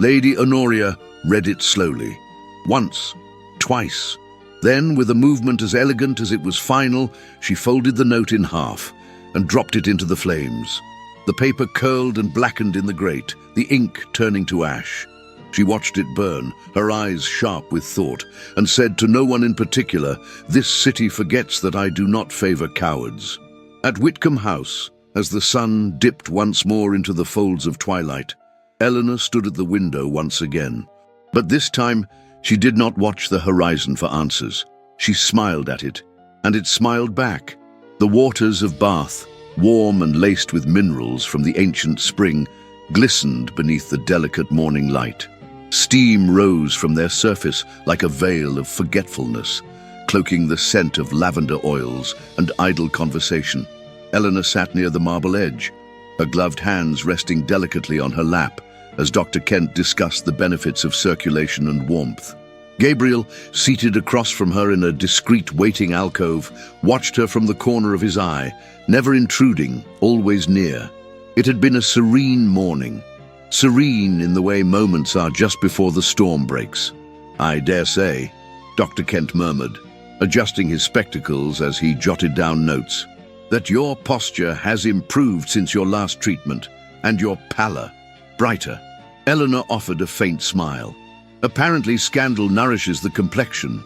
Lady Honoria read it slowly. Once, twice. Then, with a movement as elegant as it was final, she folded the note in half and dropped it into the flames. The paper curled and blackened in the grate, the ink turning to ash. She watched it burn, her eyes sharp with thought, and said to no one in particular, "This city forgets that I do not favor cowards." At Whitcomb House, as the sun dipped once more into the folds of twilight, Eleanor stood at the window once again. But this time, she did not watch the horizon for answers. She smiled at it, and it smiled back. The waters of Bath, warm and laced with minerals from the ancient spring, glistened beneath the delicate morning light. Steam rose from their surface like a veil of forgetfulness, cloaking the scent of lavender oils and idle conversation. Eleanor sat near the marble edge, her gloved hands resting delicately on her lap as Dr. Kent discussed the benefits of circulation and warmth. Gabriel, seated across from her in a discreet waiting alcove, watched her from the corner of his eye, never intruding, always near. It had been a serene morning, serene in the way moments are just before the storm breaks. "I dare say," Dr. Kent murmured, adjusting his spectacles as he jotted down notes, "that your posture has improved since your last treatment, and your pallor brighter." Eleanor offered a faint smile. "Apparently scandal nourishes the complexion."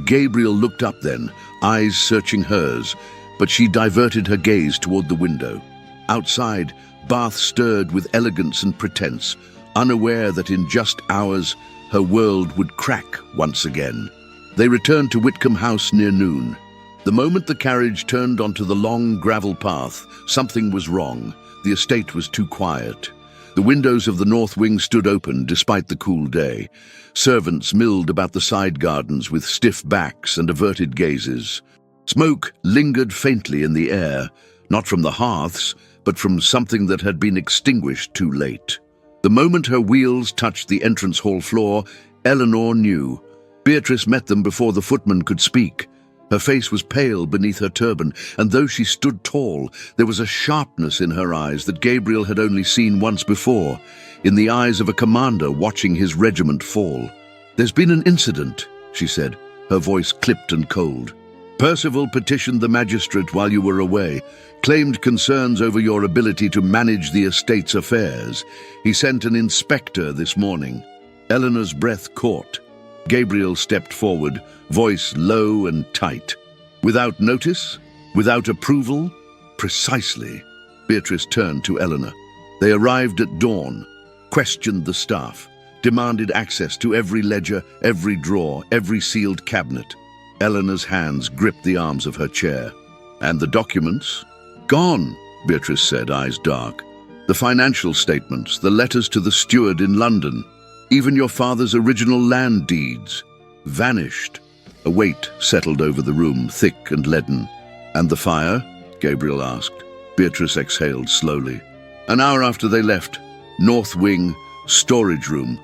Gabriel looked up then, eyes searching hers, but she diverted her gaze toward the window. Outside, Bath stirred with elegance and pretense, unaware that in just hours her world would crack once again. They returned to Whitcomb House near noon. The moment the carriage turned onto the long gravel path, something was wrong. The estate was too quiet. The windows of the north wing stood open despite the cool day. Servants milled about the side gardens with stiff backs and averted gazes. Smoke lingered faintly in the air, not from the hearths, but from something that had been extinguished too late. The moment her wheels touched the entrance hall floor, Eleanor knew. Beatrice met them before the footman could speak. Her face was pale beneath her turban, and though she stood tall, there was a sharpness in her eyes that Gabriel had only seen once before, in the eyes of a commander watching his regiment fall. "There's been an incident," she said, her voice clipped and cold. "Percival petitioned the magistrate while you were away, claimed concerns over your ability to manage the estate's affairs. He sent an inspector this morning." Eleanor's breath caught. Gabriel stepped forward, voice low and tight. "Without notice? Without approval?" "Precisely." Beatrice turned to Eleanor. "They arrived at dawn, questioned the staff, demanded access to every ledger, every drawer, every sealed cabinet." Eleanor's hands gripped the arms of her chair. "And the documents?" "Gone," Beatrice said, eyes dark. "The financial statements, the letters to the steward in London, even your father's original land deeds. Vanished." A weight settled over the room, thick and leaden. "And the fire?" Gabriel asked. Beatrice exhaled slowly. "An hour after they left, north wing, storage room.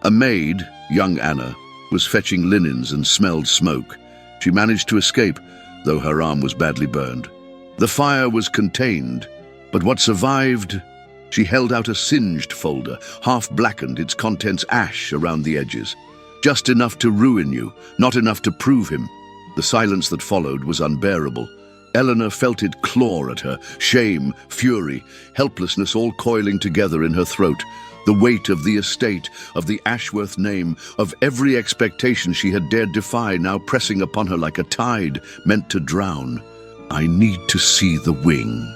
A maid, young Anna, was fetching linens and smelled smoke. She managed to escape, though her arm was badly burned. The fire was contained, but what survived..." She held out a singed folder, half blackened, its contents ash around the edges. "Just enough to ruin you, not enough to prove him." The silence that followed was unbearable. Eleanor felt it claw at her, shame, fury, helplessness all coiling together in her throat. The weight of the estate, of the Ashworth name, of every expectation she had dared defy now pressing upon her like a tide meant to drown. "I need to see the wing,"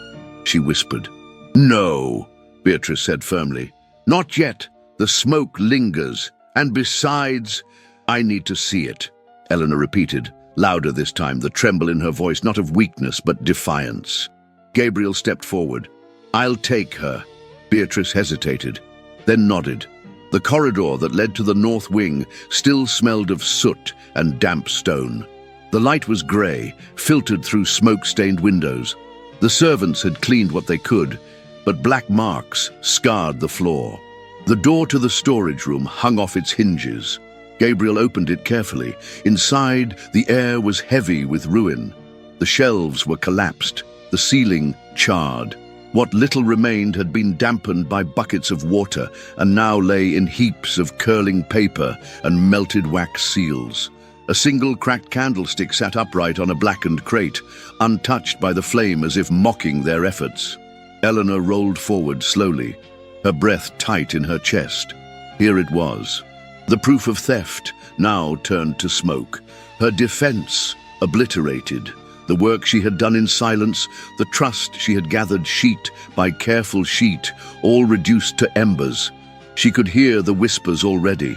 she whispered. "No," Beatrice said firmly. "Not yet. The smoke lingers. And besides, I need to see it," Eleanor repeated, louder this time, the tremble in her voice not of weakness but defiance. Gabriel stepped forward. "I'll take her." Beatrice hesitated, then nodded. The corridor that led to the north wing still smelled of soot and damp stone. The light was grey, filtered through smoke-stained windows. The servants had cleaned what they could, but black marks scarred the floor. The door to the storage room hung off its hinges. Gabriel opened it carefully. Inside, the air was heavy with ruin. The shelves were collapsed, the ceiling charred. What little remained had been dampened by buckets of water and now lay in heaps of curling paper and melted wax seals. A single cracked candlestick sat upright on a blackened crate, untouched by the flame as if mocking their efforts. Eleanor rolled forward slowly, her breath tight in her chest. Here it was. The proof of theft, now turned to smoke. Her defense, obliterated. The work she had done in silence, the trust she had gathered sheet by careful sheet, all reduced to embers. She could hear the whispers already,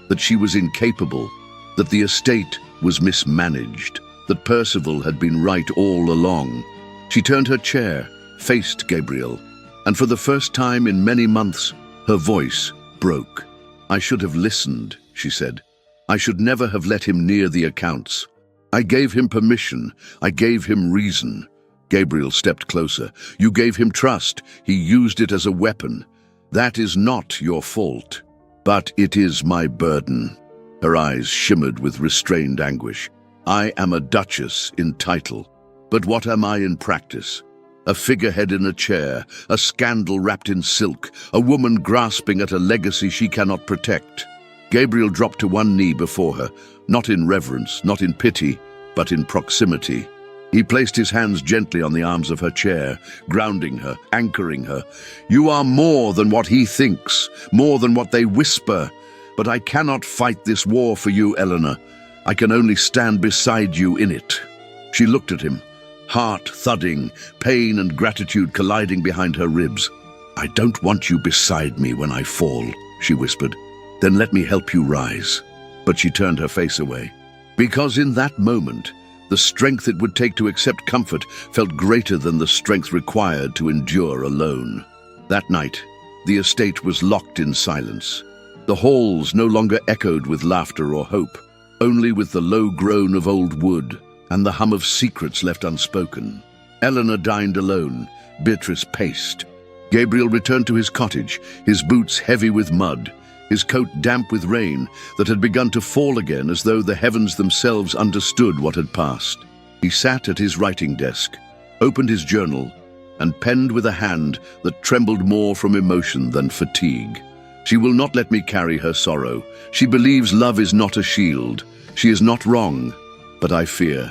that she was incapable, that the estate was mismanaged, that Percival had been right all along. She turned her chair, faced Gabriel, and for the first time in many months, her voice broke. "I should have listened," she said. "I should never have let him near the accounts. I gave him permission. I gave him reason." Gabriel stepped closer. "You gave him trust. He used it as a weapon. That is not your fault. But it is my burden." Her eyes shimmered with restrained anguish. "I am a duchess in title. But what am I in practice? A figurehead in a chair, a scandal wrapped in silk, a woman grasping at a legacy she cannot protect." Gabriel dropped to one knee before her, not in reverence, not in pity, but in proximity. He placed his hands gently on the arms of her chair, grounding her, anchoring her. "You are more than what he thinks, more than what they whisper. But I cannot fight this war for you, Eleanor. I can only stand beside you in it." She looked at him, heart thudding, pain and gratitude colliding behind her ribs. "I don't want you beside me when I fall," she whispered. "Then let me help you rise." But she turned her face away. Because in that moment, the strength it would take to accept comfort felt greater than the strength required to endure alone. That night, the estate was locked in silence. The halls no longer echoed with laughter or hope, only with the low groan of old wood and the hum of secrets left unspoken. Eleanor dined alone. Beatrice paced. Gabriel returned to his cottage, his boots heavy with mud, his coat damp with rain that had begun to fall again as though the heavens themselves understood what had passed. He sat at his writing desk, opened his journal, and penned with a hand that trembled more from emotion than fatigue. "She will not let me carry her sorrow. She believes love is not a shield. She is not wrong. But I fear,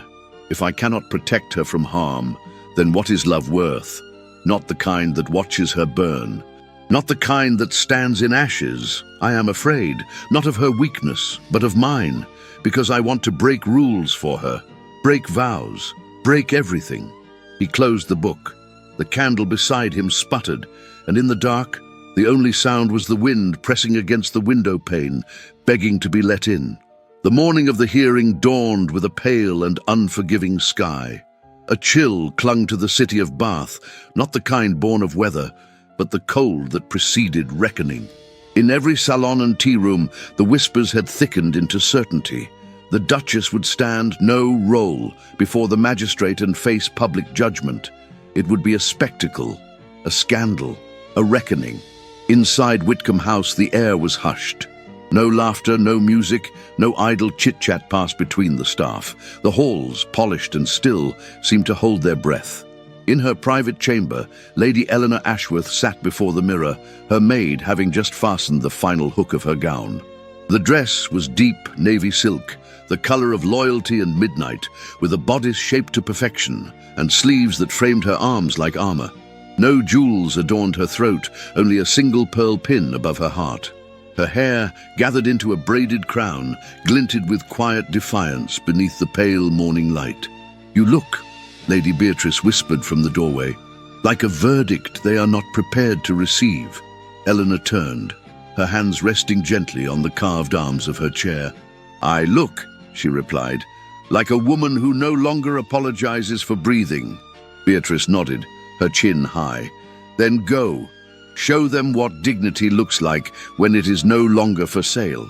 if I cannot protect her from harm, then what is love worth? Not the kind that watches her burn, not the kind that stands in ashes. I am afraid, not of her weakness, but of mine, because I want to break rules for her, break vows, break everything. He closed the book. The candle beside him sputtered, and in the dark, the only sound was the wind pressing against the window pane, begging to be let in. The morning of the hearing dawned with a pale and unforgiving sky. A chill clung to the city of Bath, not the kind born of weather, but the cold that preceded reckoning. In every salon and tea room, the whispers had thickened into certainty. The Duchess would stand no role before the magistrate and face public judgment. It would be a spectacle, a scandal, a reckoning. Inside Whitcomb House, the air was hushed. No laughter, no music, no idle chit-chat passed between the staff. The halls, polished and still, seemed to hold their breath. In her private chamber, Lady Eleanor Ashworth sat before the mirror, her maid having just fastened the final hook of her gown. The dress was deep navy silk, the color of loyalty and midnight, with a bodice shaped to perfection and sleeves that framed her arms like armor. No jewels adorned her throat, only a single pearl pin above her heart. Her hair, gathered into a braided crown, glinted with quiet defiance beneath the pale morning light. "You look," Lady Beatrice whispered from the doorway, "like a verdict they are not prepared to receive." Eleanor turned, her hands resting gently on the carved arms of her chair. "I look," she replied, "like a woman who no longer apologizes for breathing." Beatrice nodded, her chin high. "Then go. Show them what dignity looks like when it is no longer for sale."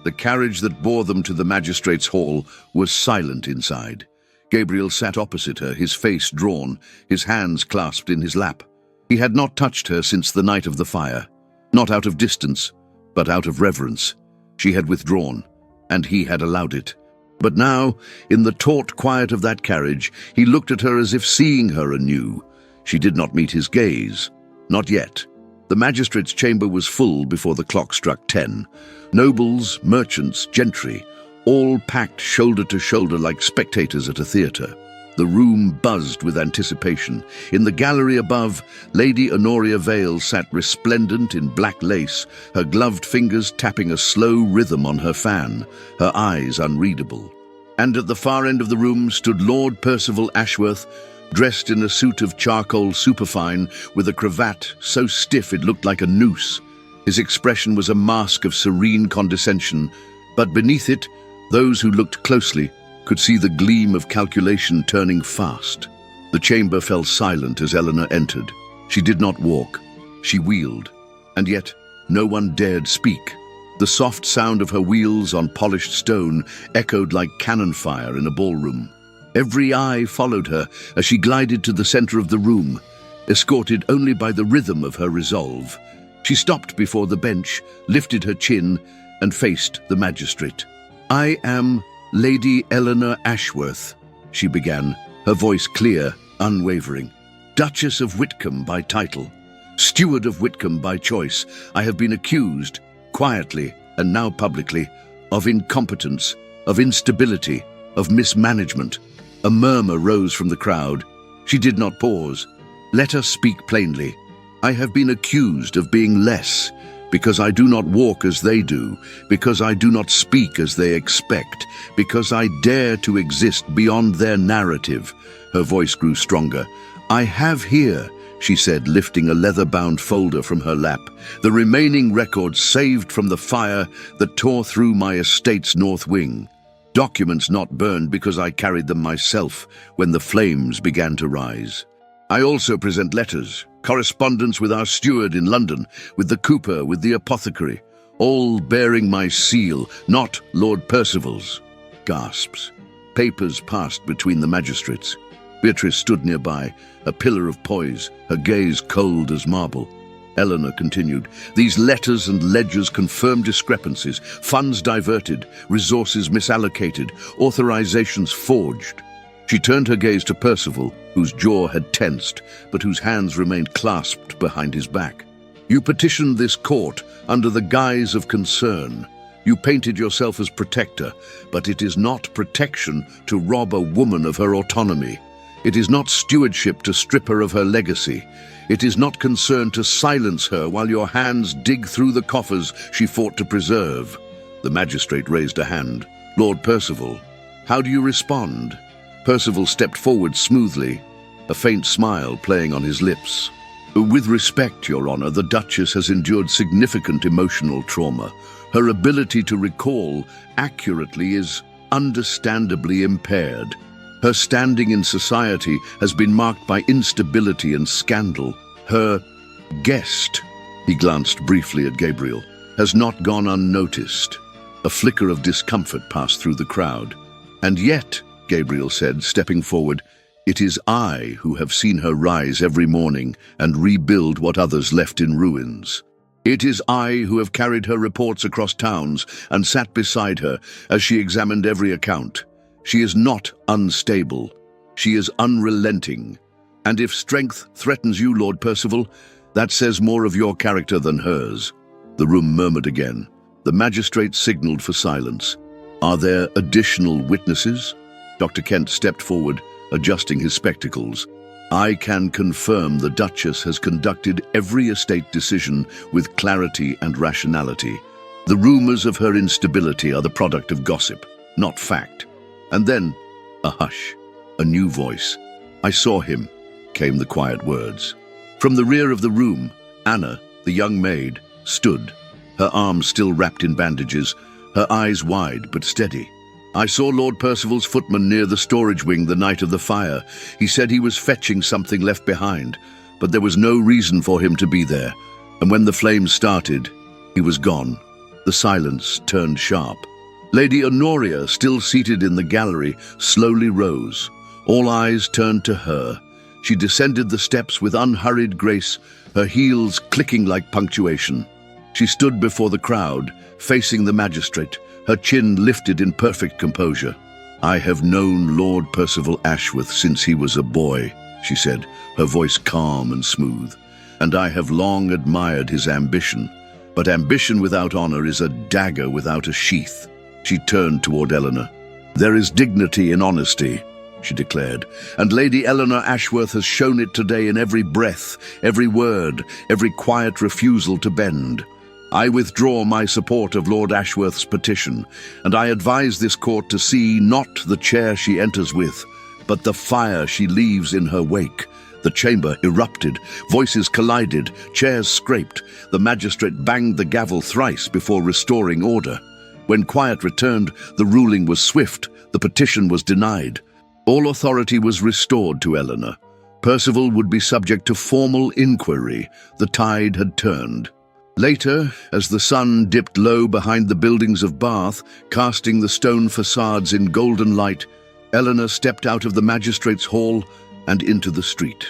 The carriage that bore them to the magistrate's hall was silent inside. Gabriel sat opposite her, his face drawn, his hands clasped in his lap. He had not touched her since the night of the fire, not out of distance, but out of reverence. She had withdrawn, and he had allowed it. But now, in the taut quiet of that carriage, he looked at her as if seeing her anew. She did not meet his gaze. Not yet. The magistrate's chamber was full before the clock struck 10. Nobles, merchants, gentry, all packed shoulder to shoulder like spectators at a theatre. The room buzzed with anticipation. In the gallery above, Lady Honoria Vale sat resplendent in black lace, her gloved fingers tapping a slow rhythm on her fan, her eyes unreadable. And at the far end of the room stood Lord Percival Ashworth, dressed in a suit of charcoal superfine with a cravat so stiff it looked like a noose. His expression was a mask of serene condescension, but beneath it, those who looked closely could see the gleam of calculation turning fast. The chamber fell silent as Eleanor entered. She did not walk. She wheeled, and yet no one dared speak. The soft sound of her wheels on polished stone echoed like cannon fire in a ballroom. Every eye followed her as she glided to the center of the room, escorted only by the rhythm of her resolve. She stopped before the bench, lifted her chin, and faced the magistrate. "I am Lady Eleanor Ashworth," she began, her voice clear, unwavering. "Duchess of Whitcomb by title, Steward of Whitcomb by choice. I have been accused, quietly and now publicly, of incompetence, of instability, of mismanagement." A murmur rose from the crowd. She did not pause. "Let us speak plainly. I have been accused of being less, because I do not walk as they do, because I do not speak as they expect, because I dare to exist beyond their narrative." Her voice grew stronger. "I have here," she said, lifting a leather-bound folder from her lap, "the remaining records saved from the fire that tore through my estate's north wing. Documents not burned because I carried them myself when the flames began to rise. I also present letters, correspondence with our steward in London, with the cooper, with the apothecary, all bearing my seal, not Lord Percival's." Gasps. Papers passed between the magistrates. Beatrice stood nearby, a pillar of poise, her gaze cold as marble. Eleanor continued, "These letters and ledgers confirm discrepancies, funds diverted, resources misallocated, authorizations forged." She turned her gaze to Percival, whose jaw had tensed, but whose hands remained clasped behind his back. "You petitioned this court under the guise of concern. You painted yourself as protector, but it is not protection to rob a woman of her autonomy. It is not stewardship to strip her of her legacy. It is not concern to silence her while your hands dig through the coffers she fought to preserve." The magistrate raised a hand. "Lord Percival, how do you respond?" Percival stepped forward smoothly, a faint smile playing on his lips. "With respect, Your Honor, the Duchess has endured significant emotional trauma. Her ability to recall accurately is understandably impaired. Her standing in society has been marked by instability and scandal. Her guest," he glanced briefly at Gabriel, "has not gone unnoticed." A flicker of discomfort passed through the crowd. "And yet," Gabriel said, stepping forward, "it is I who have seen her rise every morning and rebuild what others left in ruins. It is I who have carried her reports across towns and sat beside her as she examined every account. She is not unstable. She is unrelenting. And if strength threatens you, Lord Percival, that says more of your character than hers." The room murmured again. The magistrate signaled for silence. "Are there additional witnesses?" Dr. Kent stepped forward, adjusting his spectacles. "I can confirm the Duchess has conducted every estate decision with clarity and rationality. The rumors of her instability are the product of gossip, not fact." And then, a hush, a new voice. "I saw him," came the quiet words. From the rear of the room, Anna, the young maid, stood, her arms still wrapped in bandages, her eyes wide but steady. "I saw Lord Percival's footman near the storage wing the night of the fire. He said he was fetching something left behind, but there was no reason for him to be there. And when the flames started, he was gone." The silence turned sharp. Lady Honoria, still seated in the gallery, slowly rose. All eyes turned to her. She descended the steps with unhurried grace, her heels clicking like punctuation. She stood before the crowd, facing the magistrate, her chin lifted in perfect composure. "I have known Lord Percival Ashworth since he was a boy," she said, her voice calm and smooth. "And I have long admired his ambition. But ambition without honor is a dagger without a sheath." She turned toward Eleanor. "There is dignity in honesty," she declared, "and Lady Eleanor Ashworth has shown it today in every breath, every word, every quiet refusal to bend. I withdraw my support of Lord Ashworth's petition, and I advise this court to see not the chair she enters with, but the fire she leaves in her wake." The chamber erupted, voices collided, chairs scraped. The magistrate banged the gavel thrice before restoring order. When quiet returned, the ruling was swift, the petition was denied. All authority was restored to Eleanor. Percival would be subject to formal inquiry. The tide had turned. Later, as the sun dipped low behind the buildings of Bath, casting the stone facades in golden light, Eleanor stepped out of the magistrate's hall and into the street.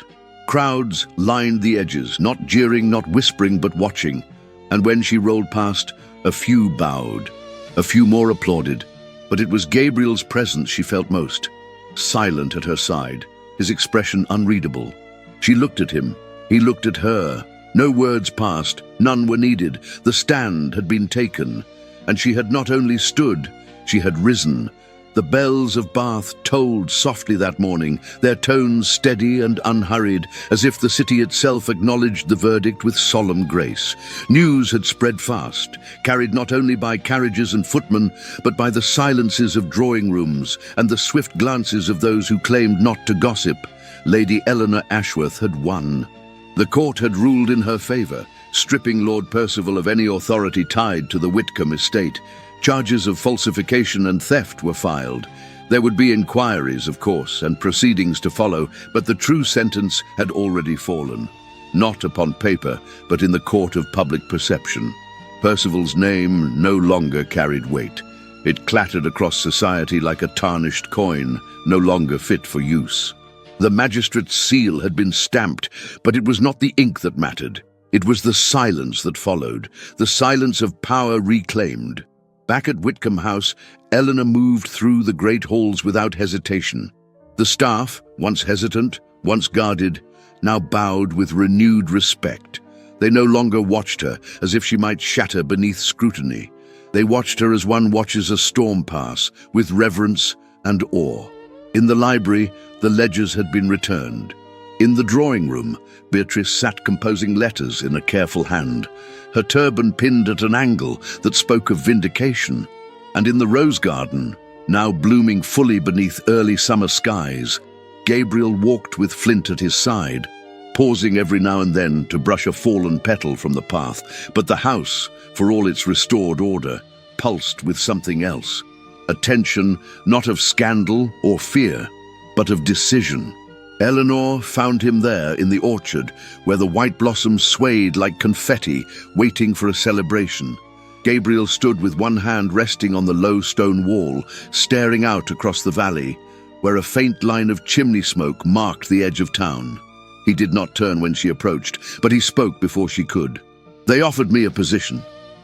Crowds lined the edges, not jeering, not whispering, but watching. And when she rolled past, a few bowed. A few more applauded, but it was Gabriel's presence she felt most. Silent at her side, his expression unreadable. She looked at him, he looked at her. No words passed, none were needed. The stand had been taken, and she had not only stood, she had risen. The bells of Bath tolled softly that morning, their tones steady and unhurried, as if the city itself acknowledged the verdict with solemn grace. News had spread fast, carried not only by carriages and footmen, but by the silences of drawing rooms and the swift glances of those who claimed not to gossip. Lady Eleanor Ashworth had won. The court had ruled in her favour, stripping Lord Percival of any authority tied to the Whitcomb estate. Charges of falsification and theft were filed. There would be inquiries, of course, and proceedings to follow, but the true sentence had already fallen. Not upon paper, but in the court of public perception. Percival's name no longer carried weight. It clattered across society like a tarnished coin, no longer fit for use. The magistrate's seal had been stamped, but it was not the ink that mattered. It was the silence that followed, the silence of power reclaimed. Back at Whitcomb House, Eleanor moved through the great halls without hesitation. The staff, once hesitant, once guarded, now bowed with renewed respect. They no longer watched her as if she might shatter beneath scrutiny. They watched her as one watches a storm pass, with reverence and awe. In the library, the ledgers had been returned. In the drawing room, Beatrice sat composing letters in a careful hand, her turban pinned at an angle that spoke of vindication. And in the rose garden, now blooming fully beneath early summer skies, Gabriel walked with Flint at his side, pausing every now and then to brush a fallen petal from the path. But the house, for all its restored order, pulsed with something else. A tension not of scandal or fear, but of decision. Eleanor found him there in the orchard, where the white blossoms swayed like confetti, waiting for a celebration. Gabriel stood with one hand resting on the low stone wall, staring out across the valley, where a faint line of chimney smoke marked the edge of town. He did not turn when she approached, but he spoke before she could. "They offered me a position."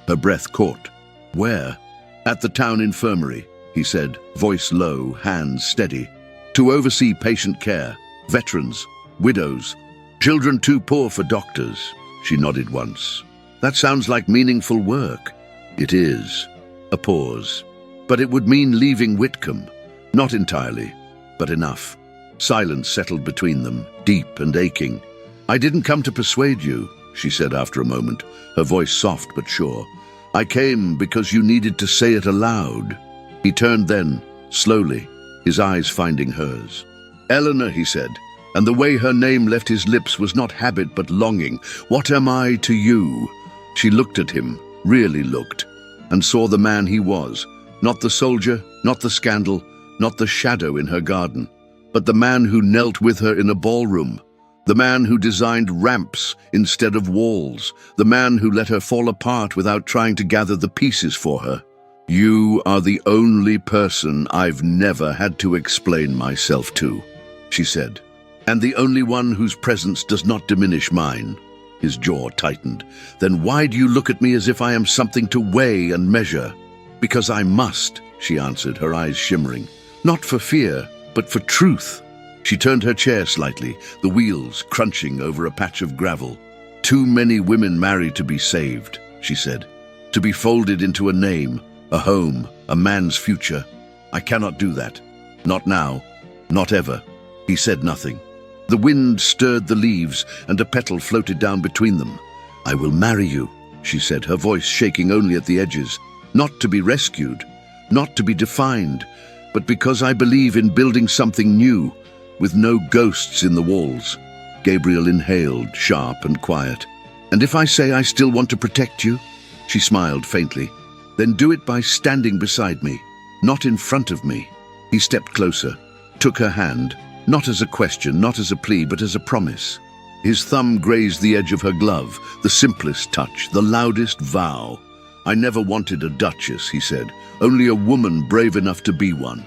Her breath caught. "Where?" "At the town infirmary," he said, voice low, hands steady. "To oversee patient care, veterans, widows, children too poor for doctors." She nodded once. "That sounds like meaningful work." "It is." A pause. "But it would mean leaving Whitcomb." "Not entirely, but enough." Silence settled between them, deep and aching. "I didn't come to persuade you," she said after a moment, her voice soft but sure. "I came because you needed to say it aloud." He turned then, slowly, his eyes finding hers. "Eleanor," he said, and the way her name left his lips was not habit but longing. "What am I to you?" She looked at him, really looked, and saw the man he was, not the soldier, not the scandal, not the shadow in her garden, but the man who knelt with her in a ballroom, the man who designed ramps instead of walls, the man who let her fall apart without trying to gather the pieces for her. "You are the only person I've never had to explain myself to," she said, "and the only one whose presence does not diminish mine." His jaw tightened. "Then why do you look at me as if I am something to weigh and measure?" "Because I must," she answered, her eyes shimmering. "Not for fear, but for truth." She turned her chair slightly, the wheels crunching over a patch of gravel. "Too many women marry to be saved," she said. "To be folded into a name, a home, a man's future. I cannot do that. Not now. Not ever." He said nothing. The wind stirred the leaves, and a petal floated down between them. "I will marry you," she said, her voice shaking only at the edges. "Not to be rescued, not to be defined, but because I believe in building something new, with no ghosts in the walls." Gabriel inhaled, sharp and quiet. "And if I say I still want to protect you?" She smiled faintly. "Then do it by standing beside me, not in front of me." He stepped closer, took her hand, not as a question, not as a plea, but as a promise. His thumb grazed the edge of her glove, the simplest touch, the loudest vow. "I never wanted a duchess," he said, "only a woman brave enough to be one."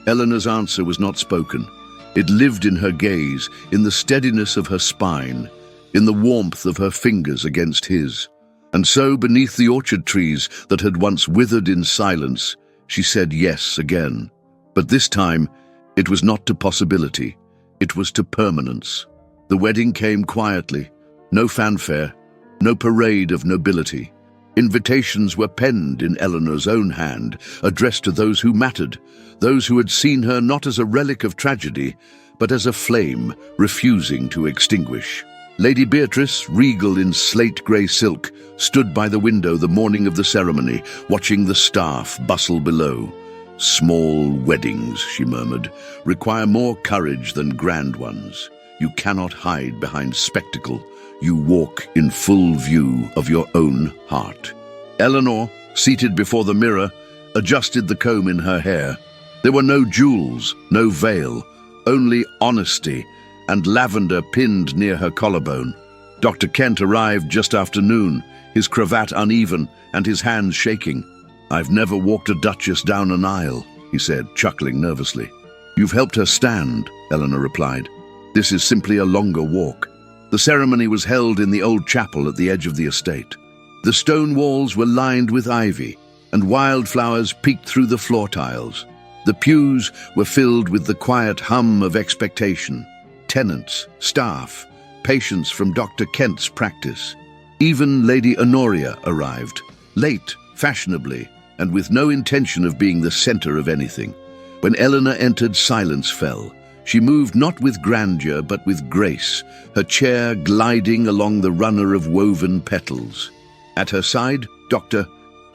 Eleanor's answer was not spoken. It lived in her gaze, in the steadiness of her spine, in the warmth of her fingers against his. And so, beneath the orchard trees that had once withered in silence, she said yes again. But this time, it was not to possibility, it was to permanence. The wedding came quietly, no fanfare, no parade of nobility. Invitations were penned in Eleanor's own hand, addressed to those who mattered, those who had seen her not as a relic of tragedy, but as a flame refusing to extinguish. Lady Beatrice, regal in slate-grey silk, stood by the window the morning of the ceremony, watching the staff bustle below. "Small weddings," she murmured, "require more courage than grand ones. You cannot hide behind spectacle. You walk in full view of your own heart." Eleanor, seated before the mirror, adjusted the comb in her hair. There were no jewels, no veil, only honesty, and lavender pinned near her collarbone. Dr. Kent arrived just after noon, his cravat uneven and his hands shaking. "I've never walked a duchess down an aisle," he said, chuckling nervously. "You've helped her stand," Eleanor replied. "This is simply a longer walk." The ceremony was held in the old chapel at the edge of the estate. The stone walls were lined with ivy, and wildflowers peeked through the floor tiles. The pews were filled with the quiet hum of expectation. Tenants, staff, patients from Dr. Kent's practice. Even Lady Honoria arrived, late, fashionably, and with no intention of being the center of anything. When Eleanor entered, silence fell. She moved not with grandeur, but with grace, her chair gliding along the runner of woven petals. At her side, Dr.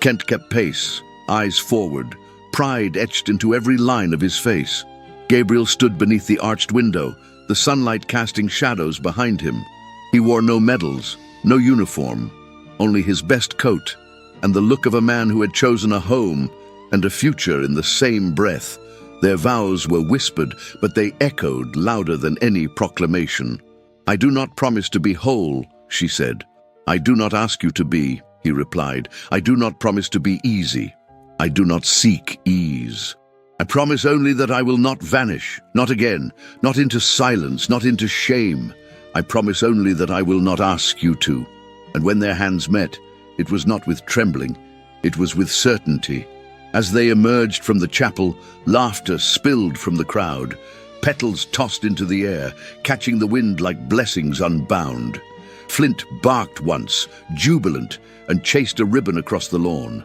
Kent kept pace, eyes forward, pride etched into every line of his face. Gabriel stood beneath the arched window, the sunlight casting shadows behind him. He wore no medals, no uniform, only his best coat, and the look of a man who had chosen a home and a future in the same breath. Their vows were whispered, but they echoed louder than any proclamation. "I do not promise to be whole," she said. "I do not ask you to be," he replied. "I do not promise to be easy. I do not seek ease. I promise only that I will not vanish, not again, not into silence, not into shame. I promise only that I will not ask you to." And when their hands met, it was not with trembling, it was with certainty. As they emerged from the chapel, laughter spilled from the crowd. Petals tossed into the air, catching the wind like blessings unbound. Flint barked once, jubilant, and chased a ribbon across the lawn.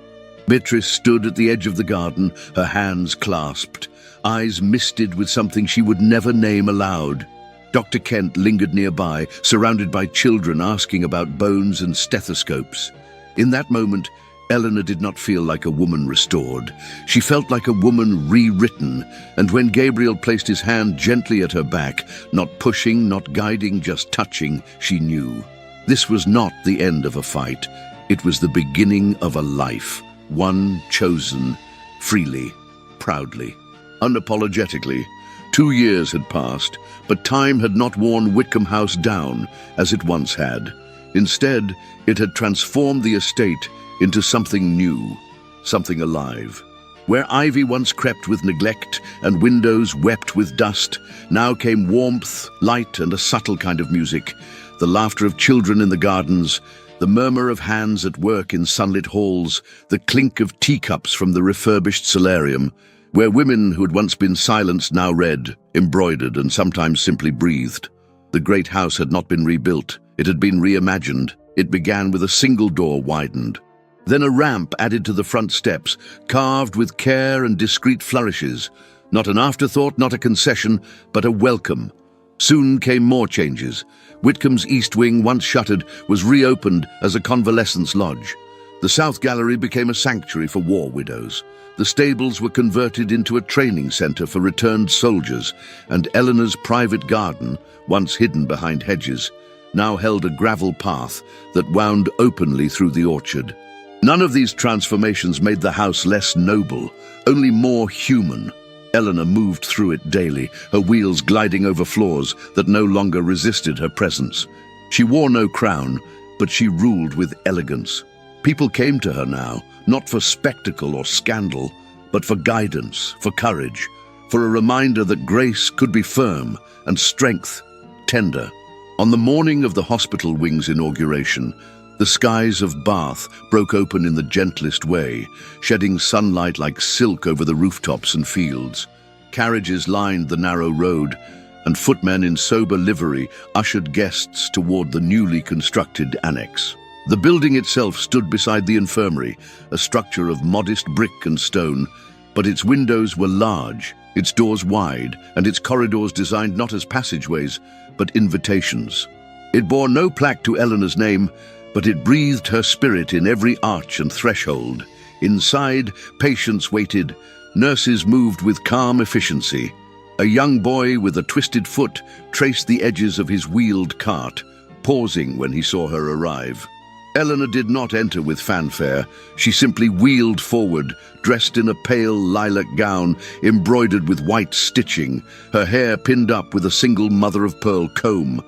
Beatrice stood at the edge of the garden, her hands clasped, eyes misted with something she would never name aloud. Dr. Kent lingered nearby, surrounded by children asking about bones and stethoscopes. In that moment, Eleanor did not feel like a woman restored. She felt like a woman rewritten, and when Gabriel placed his hand gently at her back, not pushing, not guiding, just touching, she knew. This was not the end of a fight. It was the beginning of a life, one chosen freely, proudly, unapologetically. 2 years had passed, but time had not worn Whitcomb House down as it once had. Instead, it had transformed the estate into something new, something alive. Where ivy once crept with neglect and windows wept with dust, now came warmth, light, and a subtle kind of music. The laughter of children in the gardens, the murmur of hands at work in sunlit halls, the clink of teacups from the refurbished solarium, where women who had once been silenced now read, embroidered, and sometimes simply breathed. The great house had not been rebuilt, it had been reimagined. It began with a single door widened. Then a ramp added to the front steps, carved with care and discreet flourishes. Not an afterthought, not a concession, but a welcome. Soon came more changes. Whitcomb's east wing, once shuttered, was reopened as a convalescence lodge. The south gallery became a sanctuary for war widows. The stables were converted into a training center for returned soldiers, and Eleanor's private garden, once hidden behind hedges, now held a gravel path that wound openly through the orchard. None of these transformations made the house less noble, only more human. Eleanor moved through it daily, her wheels gliding over floors that no longer resisted her presence. She wore no crown, but she ruled with elegance. People came to her now, not for spectacle or scandal, but for guidance, for courage, for a reminder that grace could be firm and strength tender. On the morning of the hospital wing's inauguration, the skies of Bath broke open in the gentlest way, shedding sunlight like silk over the rooftops and fields. Carriages lined the narrow road, and footmen in sober livery ushered guests toward the newly constructed annex. The building itself stood beside the infirmary, a structure of modest brick and stone, but its windows were large, its doors wide, and its corridors designed not as passageways, but invitations. It bore no plaque to Eleanor's name, but it breathed her spirit in every arch and threshold. Inside, patients waited, nurses moved with calm efficiency. A young boy with a twisted foot traced the edges of his wheeled cart, pausing when he saw her arrive. Eleanor did not enter with fanfare. She simply wheeled forward, dressed in a pale lilac gown embroidered with white stitching, her hair pinned up with a single mother-of-pearl comb.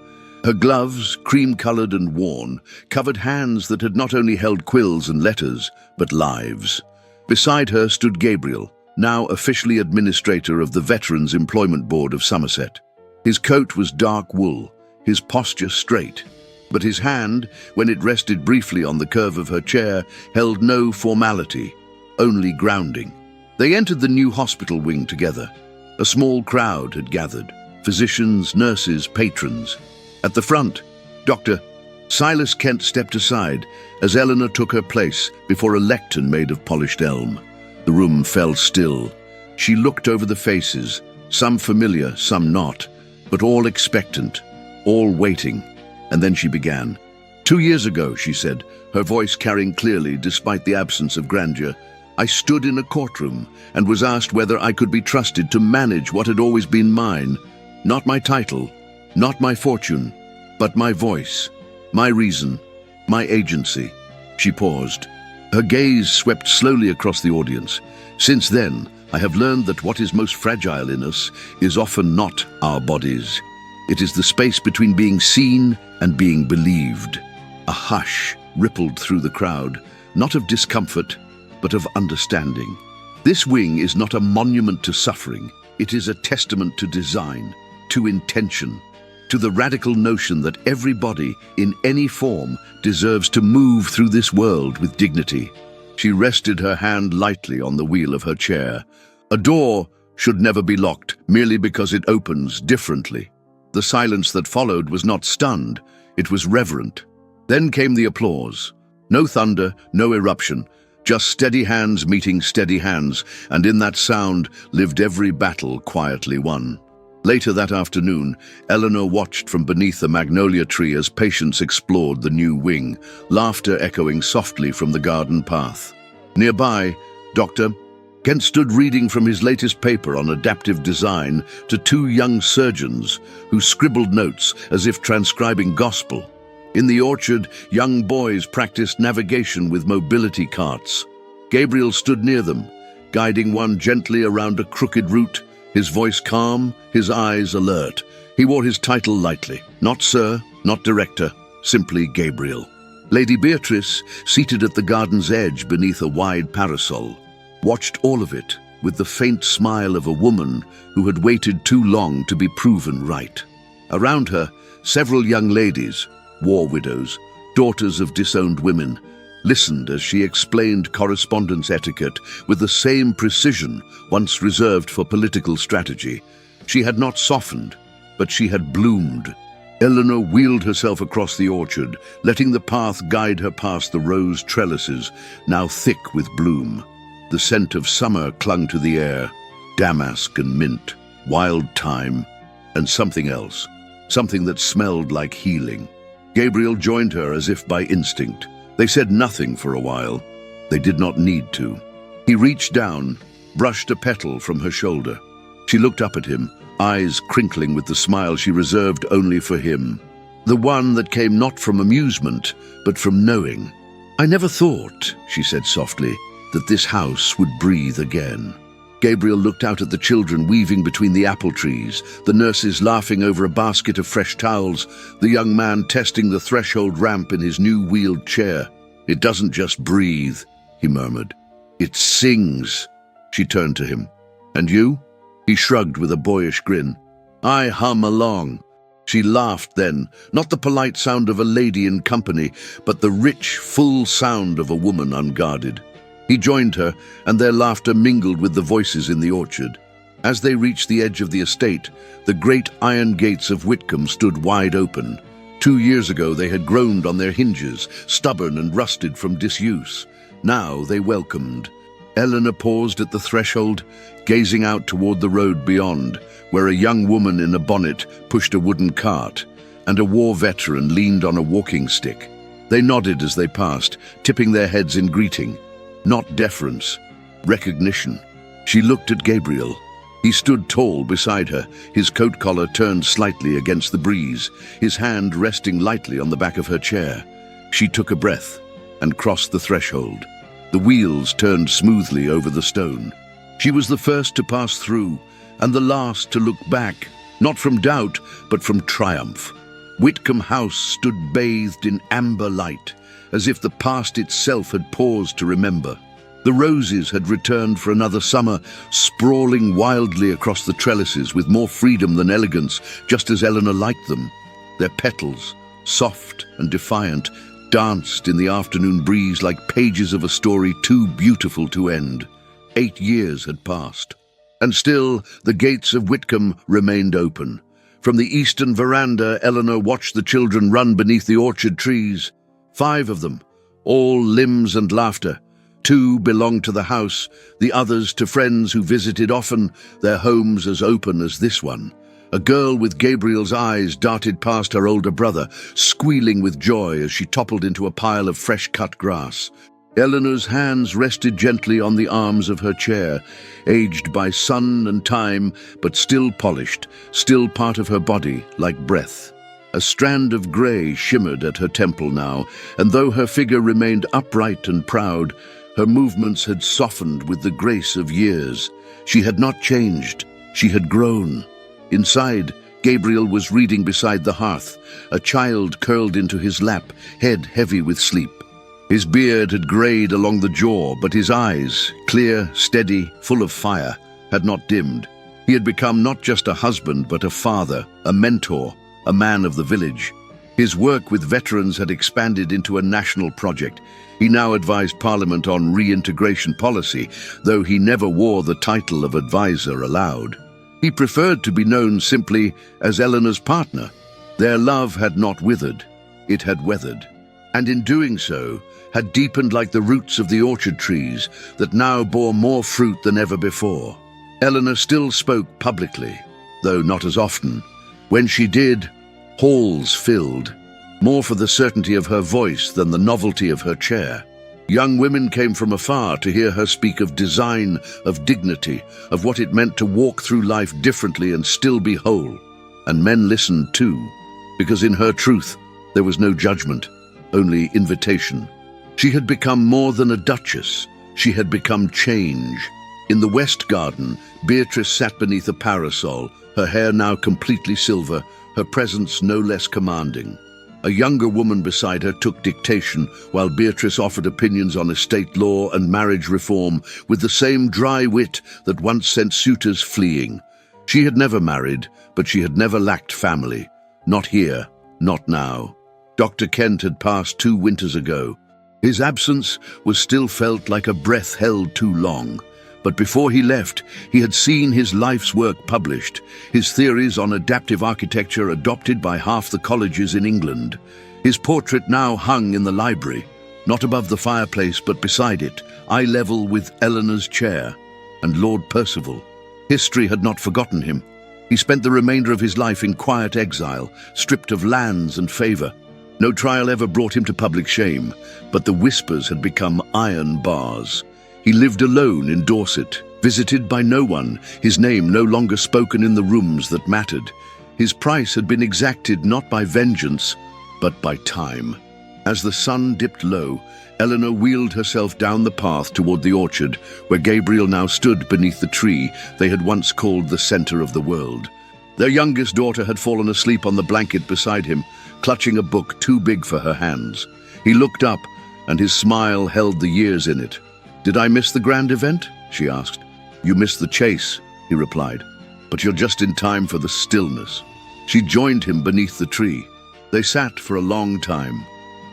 Her gloves, cream-colored and worn, covered hands that had not only held quills and letters, but lives. Beside her stood Gabriel, now officially administrator of the Veterans Employment Board of Somerset. His coat was dark wool, his posture straight, but his hand, when it rested briefly on the curve of her chair, held no formality, only grounding. They entered the new hospital wing together. A small crowd had gathered, physicians, nurses, patrons. At the front, Dr. Silas Kent stepped aside as Eleanor took her place before a lectern made of polished elm. The room fell still. She looked over the faces, some familiar, some not, but all expectant, all waiting. And then she began. 2 years ago, she said, her voice carrying clearly despite the absence of grandeur, I stood in a courtroom and was asked whether I could be trusted to manage what had always been mine. Not my title, not my fortune, but my voice, my reason, my agency. She paused. Her gaze swept slowly across the audience. Since then, I have learned that what is most fragile in us is often not our bodies. It is the space between being seen and being believed. A hush rippled through the crowd, not of discomfort, but of understanding. This wing is not a monument to suffering. It is a testament to design, to intention, to the radical notion that every body, in any form, deserves to move through this world with dignity. She rested her hand lightly on the wheel of her chair. A door should never be locked merely because it opens differently. The silence that followed was not stunned, it was reverent. Then came the applause. No thunder, no eruption, just steady hands meeting steady hands, and in that sound lived every battle quietly won. Later that afternoon, Eleanor watched from beneath a magnolia tree as patients explored the new wing, laughter echoing softly from the garden path. Nearby, Dr. Kent stood reading from his latest paper on adaptive design to 2 young surgeons who scribbled notes as if transcribing gospel. In the orchard, young boys practiced navigation with mobility carts. Gabriel stood near them, guiding one gently around a crooked route, his voice calm, his eyes alert. He wore his title lightly, not sir, not director, simply Gabriel. Lady Beatrice, seated at the garden's edge beneath a wide parasol, watched all of it with the faint smile of a woman who had waited too long to be proven right. Around her, several young ladies, war widows, daughters of disowned women, listened as she explained correspondence etiquette with the same precision once reserved for political strategy. She had not softened, but she had bloomed. Eleanor wheeled herself across the orchard, letting the path guide her past the rose trellises, now thick with bloom. The scent of summer clung to the air, damask and mint, wild thyme, and something else, something that smelled like healing. Gabriel joined her as if by instinct. They said nothing for a while. They did not need to. He reached down, brushed a petal from her shoulder. She looked up at him, eyes crinkling with the smile she reserved only for him. The one that came not from amusement, but from knowing. I never thought, she said softly, that this house would breathe again. Gabriel looked out at the children weaving between the apple trees, the nurses laughing over a basket of fresh towels, the young man testing the threshold ramp in his new wheeled chair. It doesn't just breathe, he murmured. It sings. She turned to him. And you? He shrugged with a boyish grin. I hum along. She laughed then, not the polite sound of a lady in company, but the rich, full sound of a woman unguarded. He joined her, and their laughter mingled with the voices in the orchard. As they reached the edge of the estate, the great iron gates of Whitcomb stood wide open. 2 years ago they had groaned on their hinges, stubborn and rusted from disuse. Now they welcomed. Eleanor paused at the threshold, gazing out toward the road beyond, where a young woman in a bonnet pushed a wooden cart, and a war veteran leaned on a walking stick. They nodded as they passed, tipping their heads in greeting. Not deference, recognition. She looked at Gabriel. He stood tall beside her, his coat collar turned slightly against the breeze, his hand resting lightly on the back of her chair. She took a breath and crossed the threshold. The wheels turned smoothly over the stone. She was the first to pass through, and the last to look back, not from doubt, but from triumph. Whitcomb House stood bathed in amber light, as if the past itself had paused to remember. The roses had returned for another summer, sprawling wildly across the trellises with more freedom than elegance, just as Eleanor liked them. Their petals, soft and defiant, danced in the afternoon breeze like pages of a story too beautiful to end. 8 years had passed. And still, the gates of Whitcomb remained open. From the eastern veranda, Eleanor watched the children run beneath the orchard trees. 5 of them, all limbs and laughter. 2 belonged to the house, the others to friends who visited often, their homes as open as this one. A girl with Gabriel's eyes darted past her older brother, squealing with joy as she toppled into a pile of fresh-cut grass. Eleanor's hands rested gently on the arms of her chair, aged by sun and time, but still polished, still part of her body, like breath. A strand of grey shimmered at her temple now, and though her figure remained upright and proud, her movements had softened with the grace of years. She had not changed, she had grown. Inside, Gabriel was reading beside the hearth, a child curled into his lap, head heavy with sleep. His beard had greyed along the jaw, but his eyes, clear, steady, full of fire, had not dimmed. He had become not just a husband, but a father, a mentor, a man of the village. His work with veterans had expanded into a national project. He now advised Parliament on reintegration policy, though he never wore the title of advisor aloud. He preferred to be known simply as Eleanor's partner. Their love had not withered, it had weathered, and in doing so, had deepened like the roots of the orchard trees that now bore more fruit than ever before. Eleanor still spoke publicly, though not as often. When she did, halls filled, more for the certainty of her voice than the novelty of her chair. Young women came from afar to hear her speak of design, of dignity, of what it meant to walk through life differently and still be whole. And men listened too, because in her truth there was no judgment, only invitation. She had become more than a duchess, she had become change. In the west garden, Beatrice sat beneath a parasol, her hair now completely silver, her presence no less commanding. A younger woman beside her took dictation, while Beatrice offered opinions on estate law and marriage reform with the same dry wit that once sent suitors fleeing. She had never married, but she had never lacked family. Not here, not now. Dr. Kent had passed 2 winters ago. His absence was still felt like a breath held too long. But before he left, he had seen his life's work published, his theories on adaptive architecture adopted by half the colleges in England. His portrait now hung in the library, not above the fireplace but beside it, eye level with Eleanor's chair, and Lord Percival. History had not forgotten him. He spent the remainder of his life in quiet exile, stripped of lands and favour. No trial ever brought him to public shame, but the whispers had become iron bars. He lived alone in Dorset, visited by no one, his name no longer spoken in the rooms that mattered. His price had been exacted not by vengeance, but by time. As the sun dipped low, Eleanor wheeled herself down the path toward the orchard, where Gabriel now stood beneath the tree they had once called the center of the world. Their youngest daughter had fallen asleep on the blanket beside him, clutching a book too big for her hands. He looked up, and his smile held the years in it. "Did I miss the grand event?" she asked. "You missed the chase," he replied, "but you're just in time for the stillness." She joined him beneath the tree. They sat for a long time,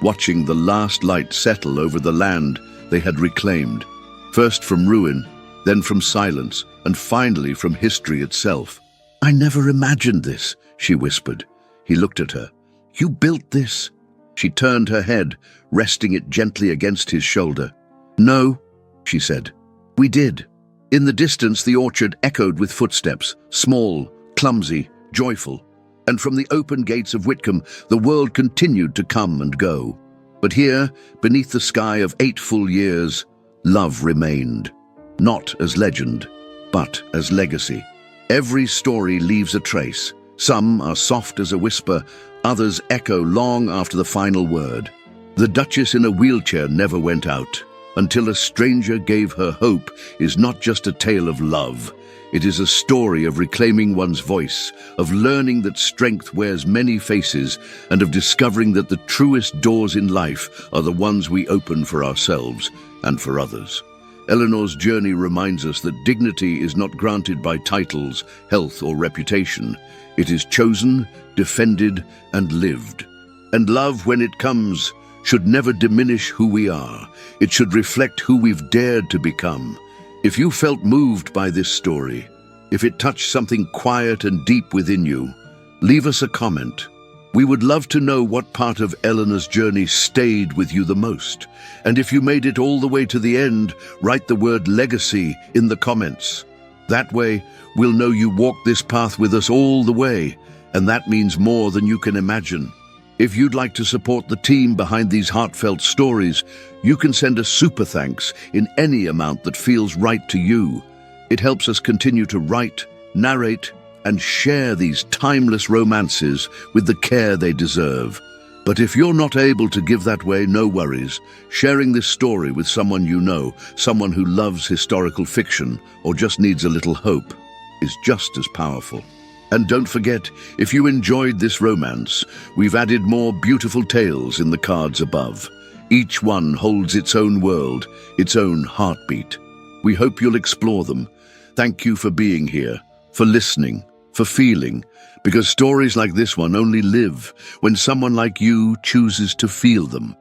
watching the last light settle over the land they had reclaimed, first from ruin, then from silence, and finally from history itself. "I never imagined this," she whispered. He looked at her. "You built this?" She turned her head, resting it gently against his shoulder. "No," she said. "We did." In the distance, the orchard echoed with footsteps, small, clumsy, joyful. And from the open gates of Whitcomb, the world continued to come and go. But here, beneath the sky of 8 full years, love remained. Not as legend, but as legacy. Every story leaves a trace. Some are soft as a whisper, others echo long after the final word. The Duchess in a wheelchair never went out. Until a stranger gave her hope is not just a tale of love. It is a story of reclaiming one's voice, of learning that strength wears many faces, and of discovering that the truest doors in life are the ones we open for ourselves and for others. Eleanor's journey reminds us that dignity is not granted by titles, health, or reputation. It is chosen, defended, and lived. And love, when it comes, should never diminish who we are. It should reflect who we've dared to become. If you felt moved by this story, if it touched something quiet and deep within you, Leave us a comment. We would love to know what part of Eleanor's journey stayed with you the most. And if you made it all the way to the end, write the word legacy in the comments. That way, we'll know you walked this path with us all the way, and that means more than you can imagine. If you'd like to support the team behind these heartfelt stories, you can send a super thanks in any amount that feels right to you. It helps us continue to write, narrate, and share these timeless romances with the care they deserve. But if you're not able to give that way, no worries. Sharing this story with someone you know, someone who loves historical fiction or just needs a little hope, is just as powerful. And don't forget, if you enjoyed this romance, we've added more beautiful tales in the cards above. Each one holds its own world, its own heartbeat. We hope you'll explore them. Thank you for being here, for listening, for feeling, because stories like this one only live when someone like you chooses to feel them.